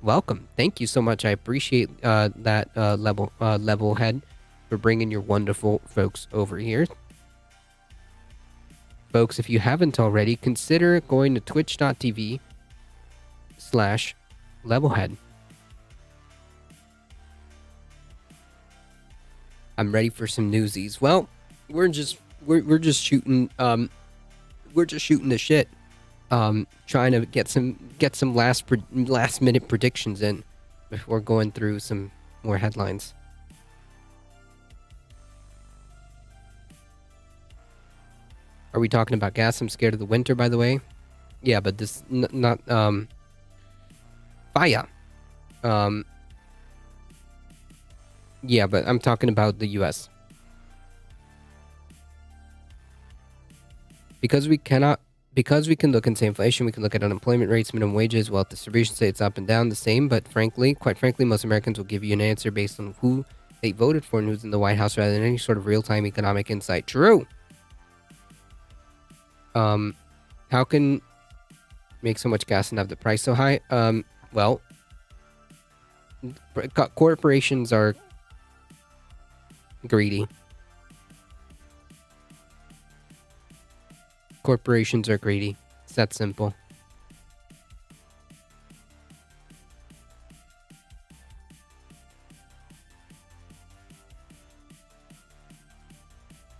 Welcome. Thank you so much. I appreciate that level head for bringing your wonderful folks over here. Folks, if you haven't already, consider going to twitch.tv/levelhead. I'm ready for some newsies. Well, we're just shooting the shit. Trying to get some last minute predictions in before going through some more headlines. Are we talking about gas? I'm scared of the winter, by the way. Yeah, but this not fire. Yeah, but I'm talking about the U.S. Because we can look into inflation, we can look at unemployment rates, minimum wages, wealth distribution, say it's up and down the same, but quite frankly, most Americans will give you an answer based on who they voted for and who's in the White House rather than any sort of real-time economic insight. True. How can make so much gas and have the price so high? Well, corporations are greedy. Corporations are greedy. It's that simple.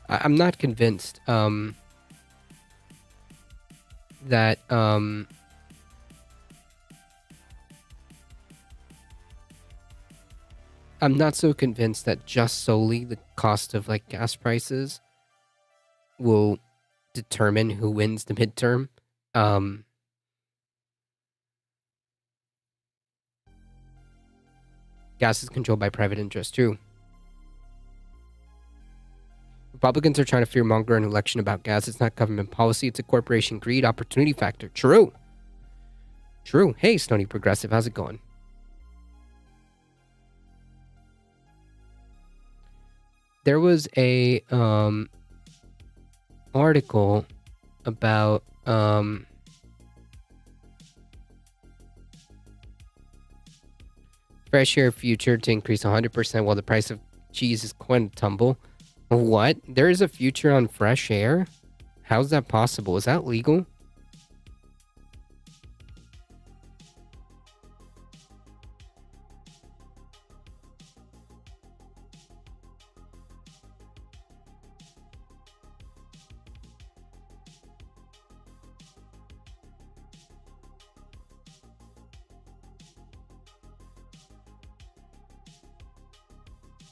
I'm not convinced that I'm not so convinced that just solely the cost of like gas prices will determine who wins the midterm. Gas is controlled by private interest too. Republicans are trying to fearmonger an election about gas. It's not government policy. It's a corporation greed opportunity factor. True. True. Hey, Stony Progressive. How's it going? There was a article about fresh air future to increase 100% while the price of cheese is going to tumble. What? There is a future on fresh air? How's that possible? Is that legal?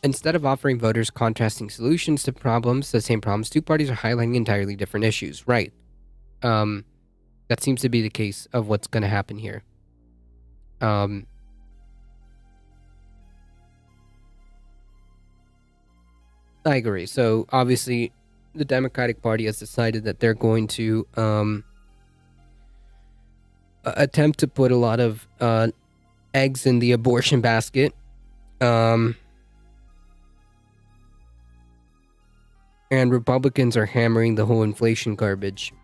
Instead of offering voters contrasting solutions to the same problems, two parties are highlighting entirely different issues. Right. That seems to be the case of what's going to happen here. I agree. So, obviously, the Democratic Party has decided that they're going to attempt to put a lot of eggs in the abortion basket. And Republicans are hammering the whole inflation garbage.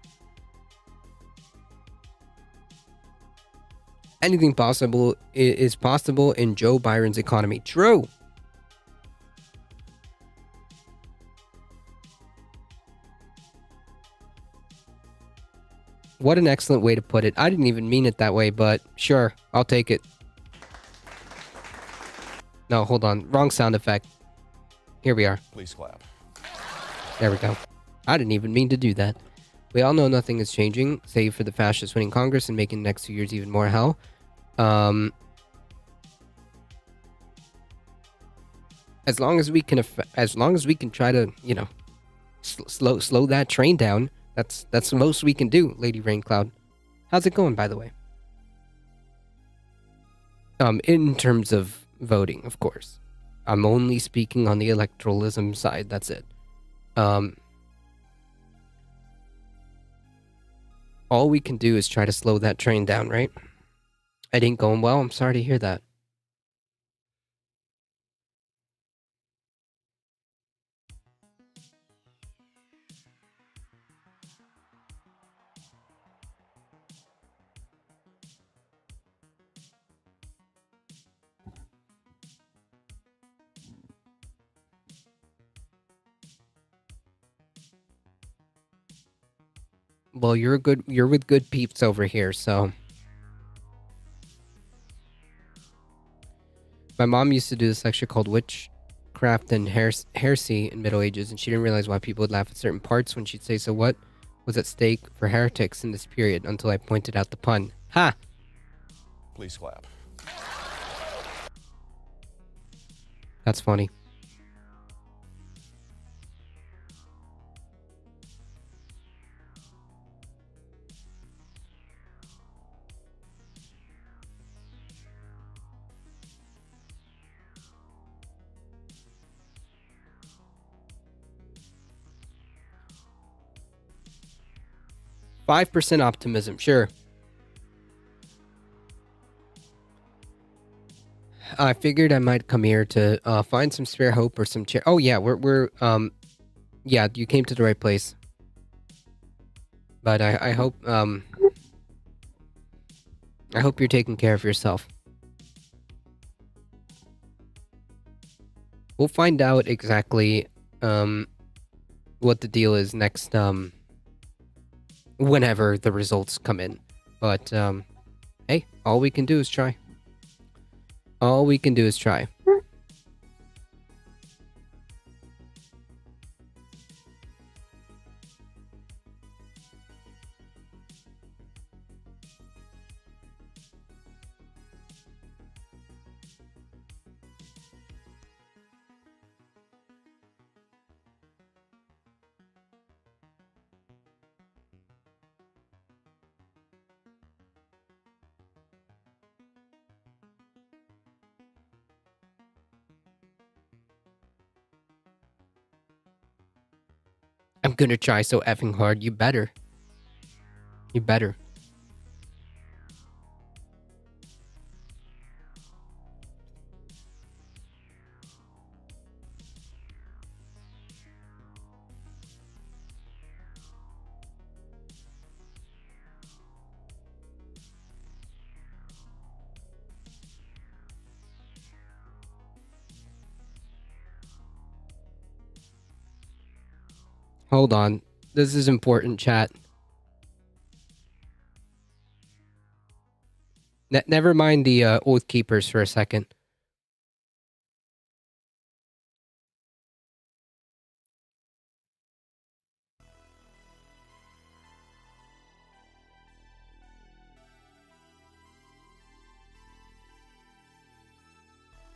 Anything possible is possible in Joe Biden's economy. True. What an excellent way to put it. I didn't even mean it that way, but sure, I'll take it. No, hold on. Wrong sound effect. Here we are. Please clap. There we go. I didn't even mean to do that. We all know nothing is changing, save for the fascists winning Congress and making the next 2 years even more hell. As long as we can try to, slow that train down, that's the most we can do, Lady Raincloud. How's it going, by the way? In terms of voting, of course. I'm only speaking on the electoralism side. That's it. All we can do is try to slow that train down, right? It ain't going well. I'm sorry to hear that. Well, you're with good peeps over here, so. My mom used to do this lecture called Witchcraft and Heresy in Middle Ages, and she didn't realize why people would laugh at certain parts when she'd say, so what was at stake for heretics in this period, until I pointed out the pun. Ha! Please clap. That's funny. %5 optimism, sure. I figured I might come here to find some spare hope or some Oh yeah, we're yeah, you came to the right place. But I hope you're taking care of yourself. We'll find out exactly what the deal is next whenever the results come in. But hey, all we can do is try. All we can do is try. 'm gonna try so effing hard. You better. You better. Hold on. This is important, chat. Never mind the Oath Keepers for a second.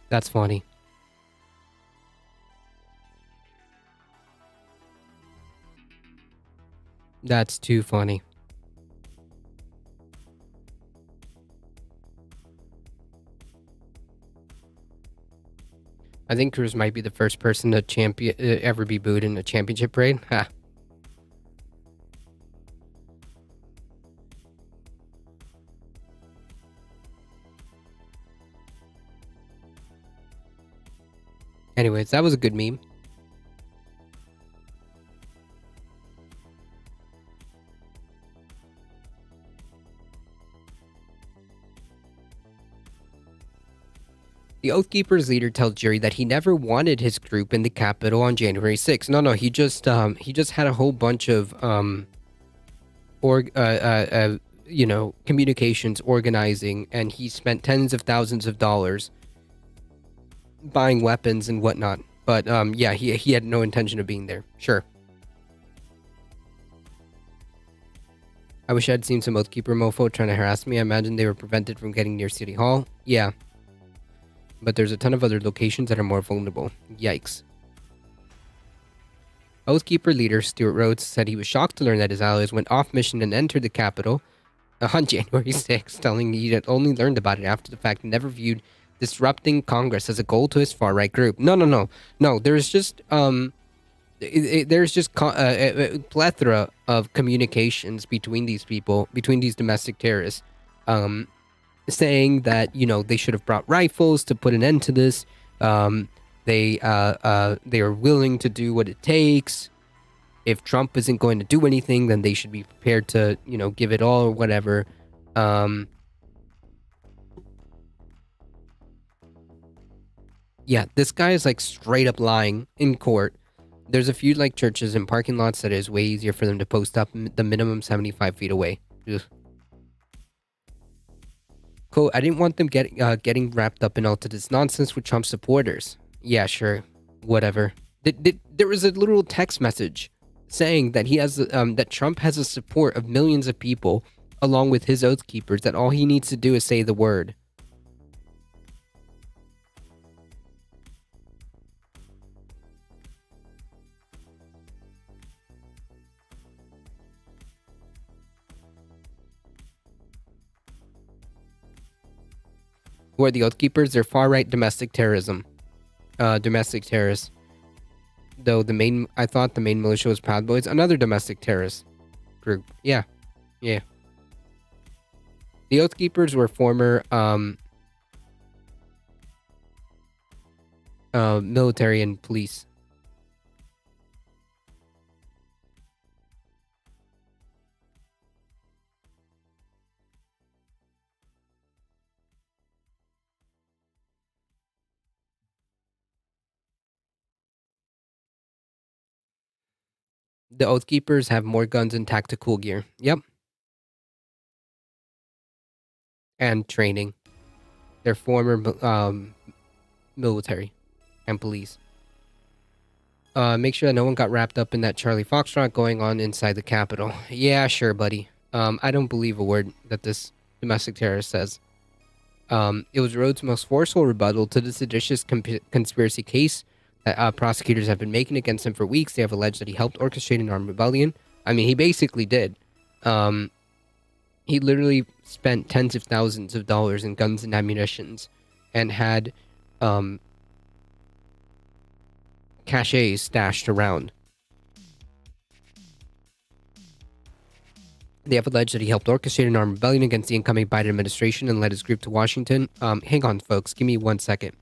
That's funny. That's too funny. I think Cruz might be the first person to ever be booed in a championship parade. Ha. Anyways, that was a good meme. The Oath Keepers leader tells jury that he never wanted his group in the Capitol on January 6th. No, he just had a whole bunch of communications organizing, and he spent tens of thousands of dollars buying weapons and whatnot. But yeah, he had no intention of being there. Sure. I wish I'd seen some Oathkeeper mofo trying to harass me. I imagine they were prevented from getting near City Hall. Yeah. But there's a ton of other locations that are more vulnerable. Yikes. Oathkeeper leader Stuart Rhodes said he was shocked to learn that his allies went off mission and entered the Capitol on January 6th, telling he had only learned about it after the fact and never viewed disrupting Congress as a goal to his far-right group. No. There's just a plethora of communications between these people, between these domestic terrorists, saying that, you know, they should have brought rifles to put an end to this. They are willing to do what it takes. If Trump isn't going to do anything, then they should be prepared to, you know, give it all or whatever. Yeah, this guy is like straight up lying in court. There's a few like churches and parking lots that is way easier for them to post up the minimum 75 feet away. Ugh. Quote, I didn't want them getting wrapped up in all to this nonsense with Trump supporters. Yeah, sure. Whatever. There was a little text message saying that he has that Trump has the support of millions of people along with his oath keepers, that all he needs to do is say the word. Who are the Oath Keepers? They're far-right domestic terrorism. Domestic terrorists. Though I thought the main militia was Proud Boys, another domestic terrorist group. Yeah. The Oath Keepers were former military and police. The Oath Keepers have more guns and tactical gear. Yep. And training. They're former military and police. Make sure that no one got wrapped up in that Charlie Foxtrot going on inside the Capitol. Yeah, sure, buddy. I don't believe a word that this domestic terrorist says. It was Rhodes' most forceful rebuttal to the seditious conspiracy case that prosecutors have been making against him for weeks. They have alleged that he helped orchestrate an armed rebellion. I mean, he basically did. He literally spent tens of thousands of dollars in guns and ammunitions and had caches stashed around. They have alleged that he helped orchestrate an armed rebellion against the incoming Biden administration and led his group to Washington. Hang on, folks. Give me 1 second.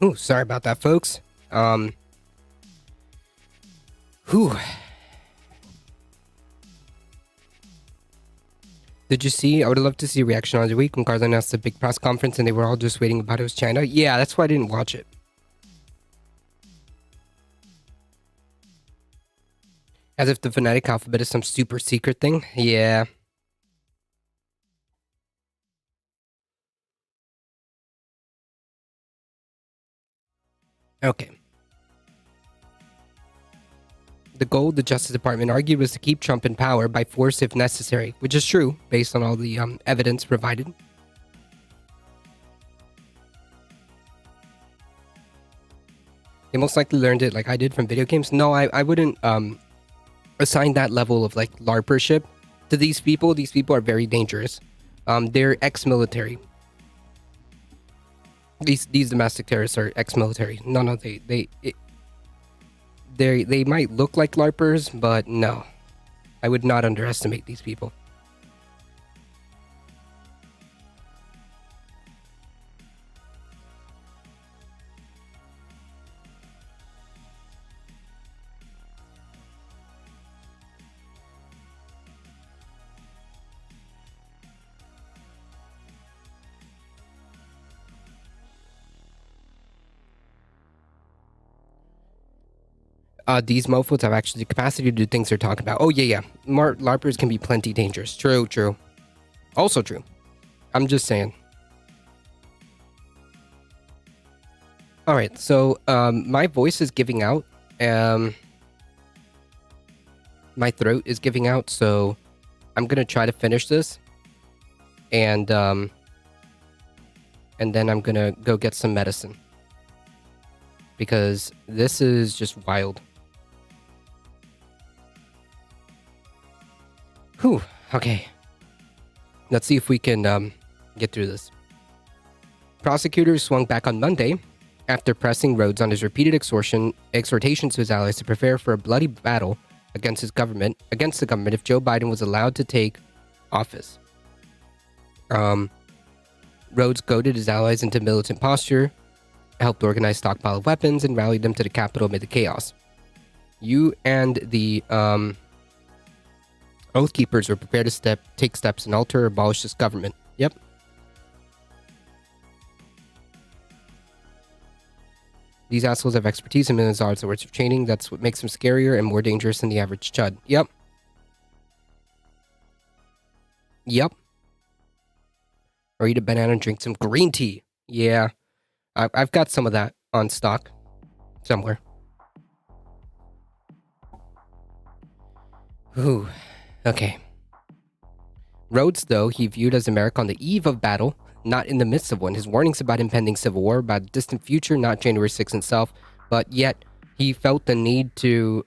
Oh, sorry about that, folks. Whew. Did you see? I would love to see a reaction on the week when Carla announced the big press conference and they were all just waiting about it was China. Yeah, that's why I didn't watch it. As if the phonetic alphabet is some super secret thing. Yeah. Okay. The goal, the Justice Department argued, was to keep Trump in power by force if necessary, which is true based on all the evidence provided. They most likely learned it like I did from video games. No, I wouldn't assign that level of like LARPership to these people. These people are very dangerous. They're ex-military. These domestic terrorists are ex-military. No, they might look like LARPers, but no. I would not underestimate these people. These mofos have actually the capacity to do things they're talking about. Oh, yeah. LARPers can be plenty dangerous. True. Also true. I'm just saying. Alright, so, my voice is giving out. My throat is giving out, so I'm gonna try to finish this. And then I'm gonna go get some medicine. Because this is just wild. Whew, okay. Let's see if we can get through this. Prosecutors swung back on Monday after pressing Rhodes on his repeated exhortations to his allies to prepare for a bloody battle against the government if Joe Biden was allowed to take office. Rhodes goaded his allies into militant posture, helped organize stockpile of weapons, and rallied them to the Capitol amid the chaos. You and the Oath Keepers were prepared to take steps and alter or abolish this government. Yep. These assholes have expertise in millions of dollars worth of training. That's what makes them scarier and more dangerous than the average chud. Yep. Or eat a banana and drink some green tea. Yeah. I've got some of that on stock somewhere. Ooh. Okay. Rhodes, though, he viewed as America on the eve of battle, not in the midst of one. His warnings about impending civil war, about a distant future, not January 6th itself, but yet he felt the need to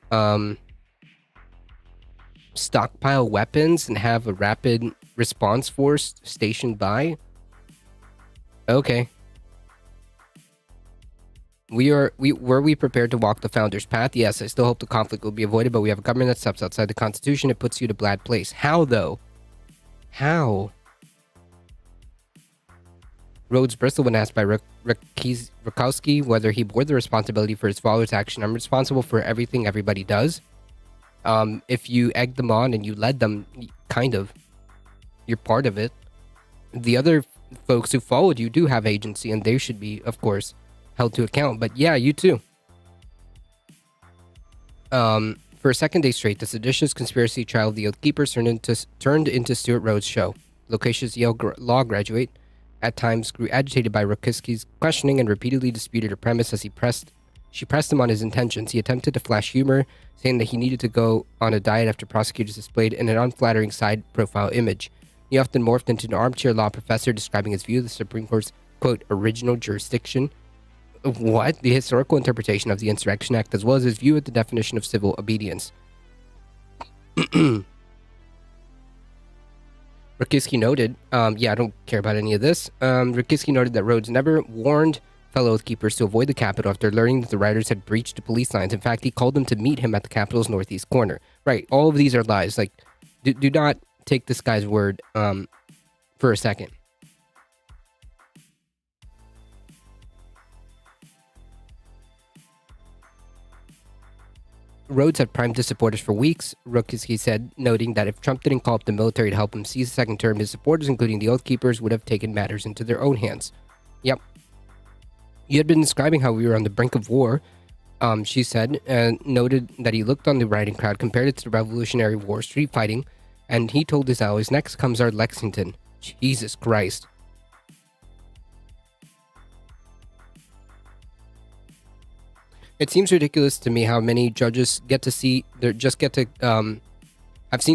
stockpile weapons and have a rapid response force stationed by. Okay. Were we prepared to walk the founder's path? Yes, I still hope the conflict will be avoided, but we have a government that steps outside the Constitution. It puts you to a bad place. How, though? How? Rhodes bristled when asked by Rakowski whether he bore the responsibility for his followers' action. I'm responsible for everything everybody does. If you egged them on and you led them, kind of, you're part of it. The other folks who followed you do have agency, and they should be, of course, held to account. But yeah, you too. For a second day straight, the seditious conspiracy trial of the Oath Keepers turned into Stuart Rhodes' show. Loquacious Yale law graduate at times grew agitated by Rakowski's questioning and repeatedly disputed her premise as she pressed him on his intentions. He attempted to flash humor, saying that he needed to go on a diet after prosecutors displayed an unflattering side profile image. He often morphed into an armchair law professor, describing his view of the Supreme Court's, quote, original jurisdiction. What? The historical interpretation of the Insurrection Act, as well as his view of the definition of civil obedience. Rakowski noted, I don't care about any of this. Rakowski noted that Rhodes never warned fellow Oath Keepers to avoid the Capitol after learning that the rioters had breached the police lines. In fact, he called them to meet him at the Capitol's northeast corner. Right, all of these are lies. Like, do not take this guy's word for a second. Rhodes had primed his supporters for weeks, Rokitsky said, noting that if Trump didn't call up the military to help him seize the second term, his supporters, including the Oath Keepers, would have taken matters into their own hands. Yep. You had been describing how we were on the brink of war, she said, and noted that he looked on the rioting crowd, compared it to the Revolutionary War, street fighting, and he told his allies, next comes our Lexington. Jesus Christ. It seems ridiculous to me how many judges I've seen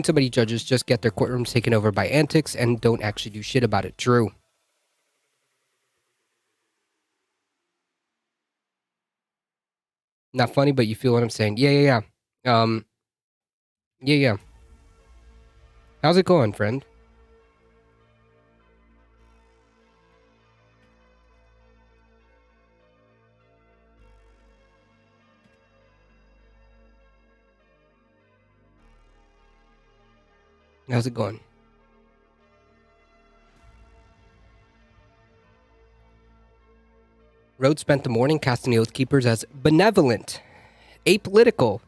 so many judges just get their courtrooms taken over by antics and don't actually do shit about it. True. Not funny, but you feel what I'm saying. Yeah. Yeah. How's it going, friend? How's it going? Rhodes spent the morning casting the Oath Keepers as benevolent, apolitical.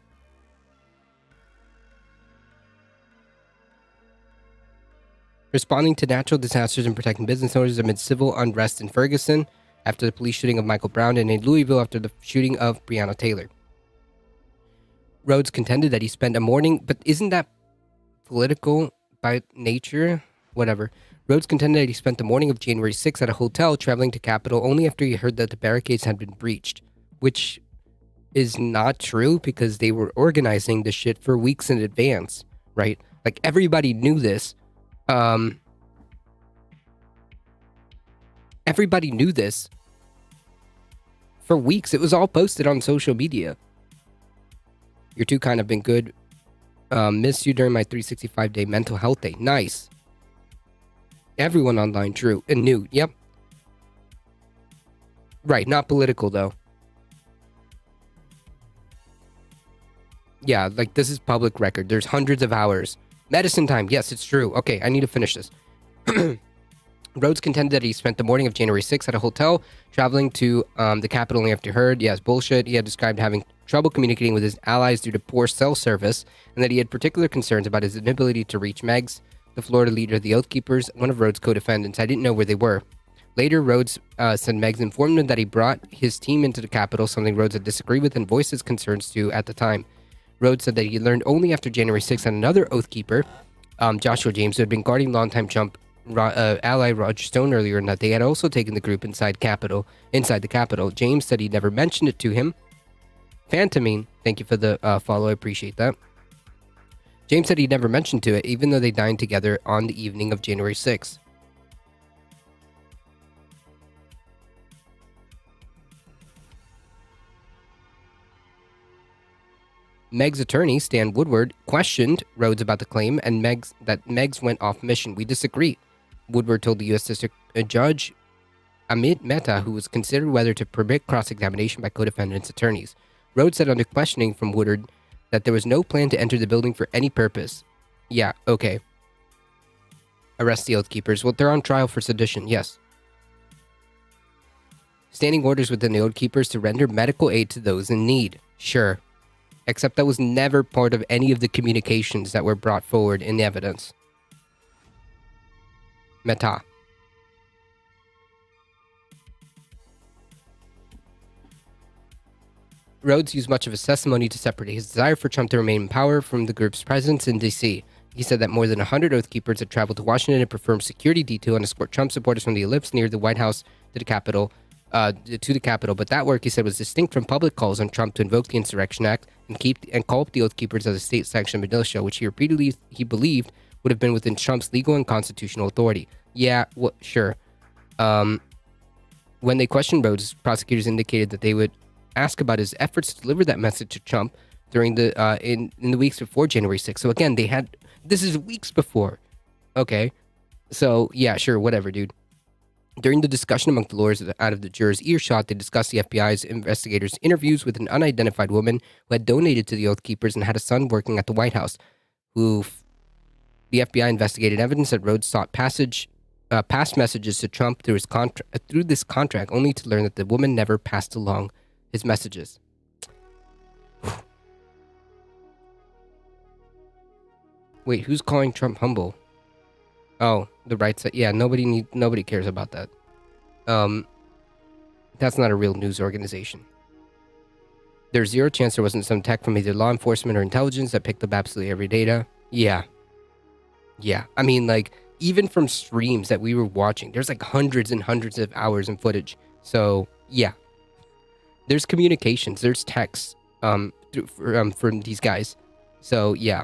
Responding to natural disasters and protecting business owners amid civil unrest in Ferguson after the police shooting of Michael Brown, and in Louisville after the shooting of Breonna Taylor. Rhodes contended that he spent a morning, but isn't that political by nature? Whatever. Rhodes contended that he spent the morning of January 6th at a hotel traveling to Capitol only after he heard that the barricades had been breached, which is not true because they were organizing the shit for weeks in advance, right? Like, everybody knew this. Everybody knew this for weeks. It was all posted on social media. You're too kind of been good. Missed you during my 365-day mental health day. Nice. Everyone online drew and knew. Yep. Right, not political though. Yeah, like this is public record. There's hundreds of hours. Medicine time. Yes, it's true. Okay, I need to finish this. Rhodes contended that he spent the morning of January 6th at a hotel, traveling to the Capitol only after heard. Yes, bullshit. He had described having trouble communicating with his allies due to poor cell service, and that he had particular concerns about his inability to reach Meggs, the Florida leader of the Oath Keepers, one of Rhodes' co-defendants. I didn't know where they were. Later, Rhodes said Meggs informed him that he brought his team into the Capitol, something Rhodes had disagreed with and voiced his concerns to at the time. Rhodes said that he learned only after January 6th that another Oath Keeper, Joshua James, who had been guarding longtime Trump ally Roger Stone earlier in that day, had also taken the group inside the Capitol. James said he never mentioned it to him. Phantomine, thank you for the follow. I appreciate that. James said he never mentioned to it, even though they dined together on the evening of January 6th. Meg's attorney, Stan Woodward, questioned Rhodes about the claim and Meggs went off mission. We disagree, Woodward told the U.S. District Judge Amit Mehta, who was considered whether to permit cross-examination by co-defendants' attorneys. Rhodes said under questioning from Woodward that there was no plan to enter the building for any purpose. Yeah, okay. Arrest the Oath Keepers. Well, they're on trial for sedition, yes. Standing orders within the Oath Keepers to render medical aid to those in need. Sure. Except that was never part of any of the communications that were brought forward in the evidence. Mehta. Rhodes used much of his testimony to separate his desire for Trump to remain in power from the group's presence in D.C. He said that more than 100 Oath Keepers had traveled to Washington and performed security detail and escort Trump supporters from the ellipse near the White House to the Capitol. But that work, he said, was distinct from public calls on Trump to invoke the Insurrection Act and call up the Oath Keepers as a state-sanctioned militia, which he believed would have been within Trump's legal and constitutional authority. Yeah, well, sure. When they questioned Rhodes, prosecutors indicated that they would ask about his efforts to deliver that message to Trump during the in the weeks before January 6th. So again, this is weeks before. Okay, so yeah, sure, whatever, dude. During the discussion among the lawyers out of the jurors' earshot, they discussed the FBI's investigators' interviews with an unidentified woman who had donated to the Oath Keepers and had a son working at the White House. The FBI investigated evidence that Rhodes sought past messages to Trump through this contract, only to learn that the woman never passed along his messages. Wait, who's calling Trump humble? Oh, the right side. Yeah, nobody cares about that. That's not a real news organization. There's zero chance there wasn't some tech from either law enforcement or intelligence that picked up absolutely every data. Yeah. Yeah. I mean, like, even from streams that we were watching, there's like hundreds and hundreds of hours in footage. So, yeah. There's communications, there's texts from these guys. So, yeah.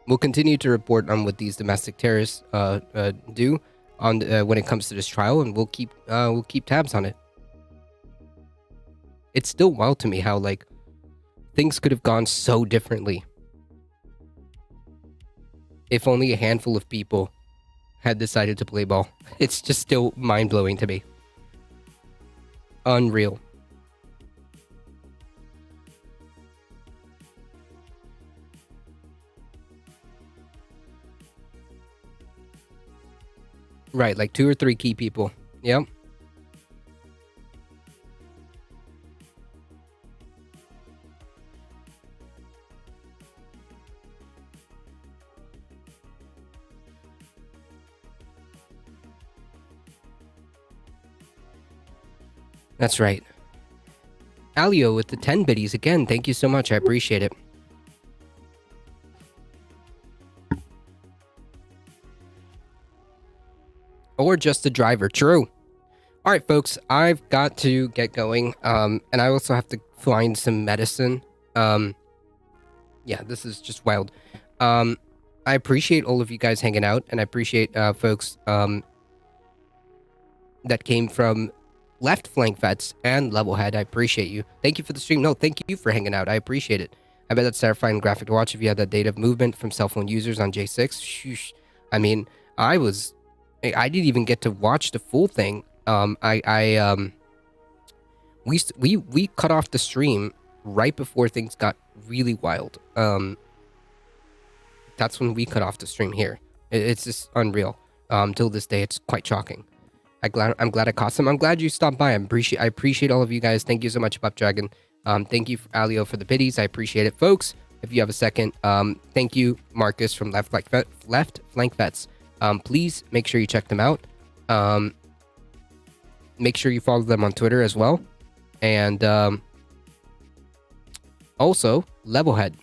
We'll continue to report on what these domestic terrorists do on when it comes to this trial, and we'll keep tabs on it. It's still wild to me how, like, things could have gone so differently if only a handful of people had decided to play ball. It's just still mind-blowing to me. Unreal. Right, like 2 or 3 key people. Yep. That's right. Alio with the 10 biddies again. Thank you so much. I appreciate it. Or just a driver. True. All right, folks. I've got to get going. And I also have to find some medicine. Yeah, this is just wild. I appreciate all of you guys hanging out, and I appreciate folks that came from Left Flank Vets and Levelhead. I appreciate you. Thank you for the stream. No, thank you for hanging out. I appreciate it. I bet that's terrifying graphic to watch if you had that data of movement from cell phone users on J6. Shoosh. I mean, I didn't even get to watch the full thing. We cut off the stream right before things got really wild. That's when we cut off the stream here. It's just unreal. Till this day, it's quite shocking. I'm glad I caught some. I'm glad you stopped by. I appreciate all of you guys. Thank you so much, Buck Dragon. Thank you, Alio, for the biddies. I appreciate it, folks. If you have a second, thank you, Marcus from Left Flank Vets. Please make sure you check them out. Make sure you follow them on Twitter as well, and also Levelhead.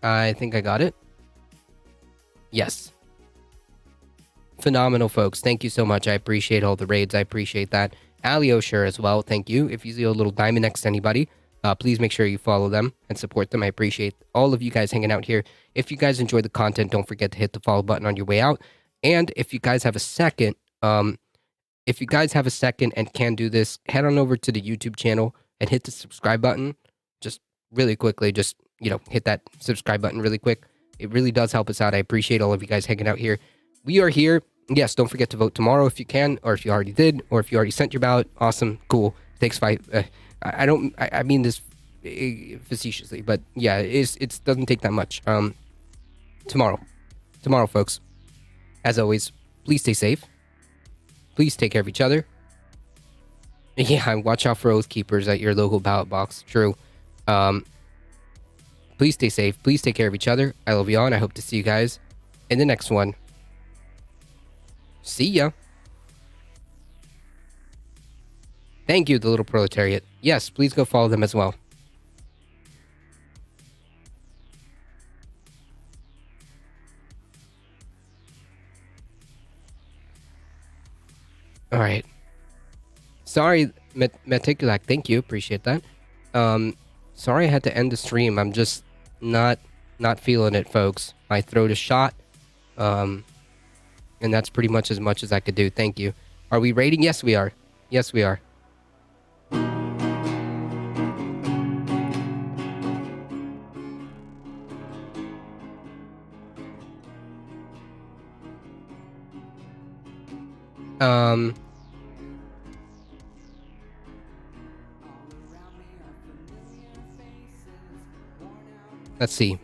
I think I got it. Yes. Phenomenal, folks. Thank you so much. I appreciate all the raids. I appreciate that. Alio, sure, as well. Thank you. If you see a little diamond next to anybody, please make sure you follow them and support them. I appreciate all of you guys hanging out here. If you guys enjoy the content, don't forget to hit the follow button on your way out. And if you guys have a second, and can do this, head on over to the YouTube channel and hit the subscribe button. Just really quickly, just, hit that subscribe button really quick. It really does help us out. I appreciate all of you guys hanging out here. We are here. Yes, don't forget to vote tomorrow if you can, or if you already did, or if you already sent your ballot. Awesome, cool. Takes 5. I mean this facetiously, but yeah, it doesn't take that much. Tomorrow, folks. As always, please stay safe. Please take care of each other. Yeah, watch out for Oath Keepers at your local ballot box. True. Please stay safe. Please take care of each other. I love you all, and I hope to see you guys in the next one. See ya. Thank you, the Little Proletariat. Yes, please go follow them as well. All right. Sorry, Meticulac. Thank you. Appreciate that. Sorry I had to end the stream. I'm just not feeling it, folks. My throat is shot. And that's pretty much as I could do. Thank you. Are we rating? Yes, we are. Yes, we are. Let's see.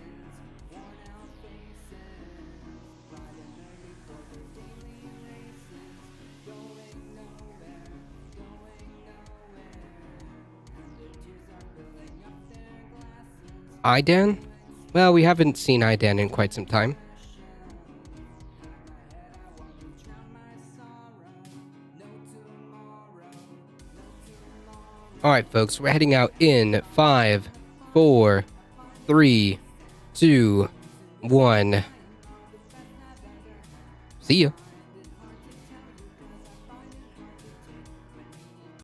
Idan? Well, we haven't seen Idan in quite some time. Alright, folks, we're heading out in 5, 4, 3, 2, 1. See ya.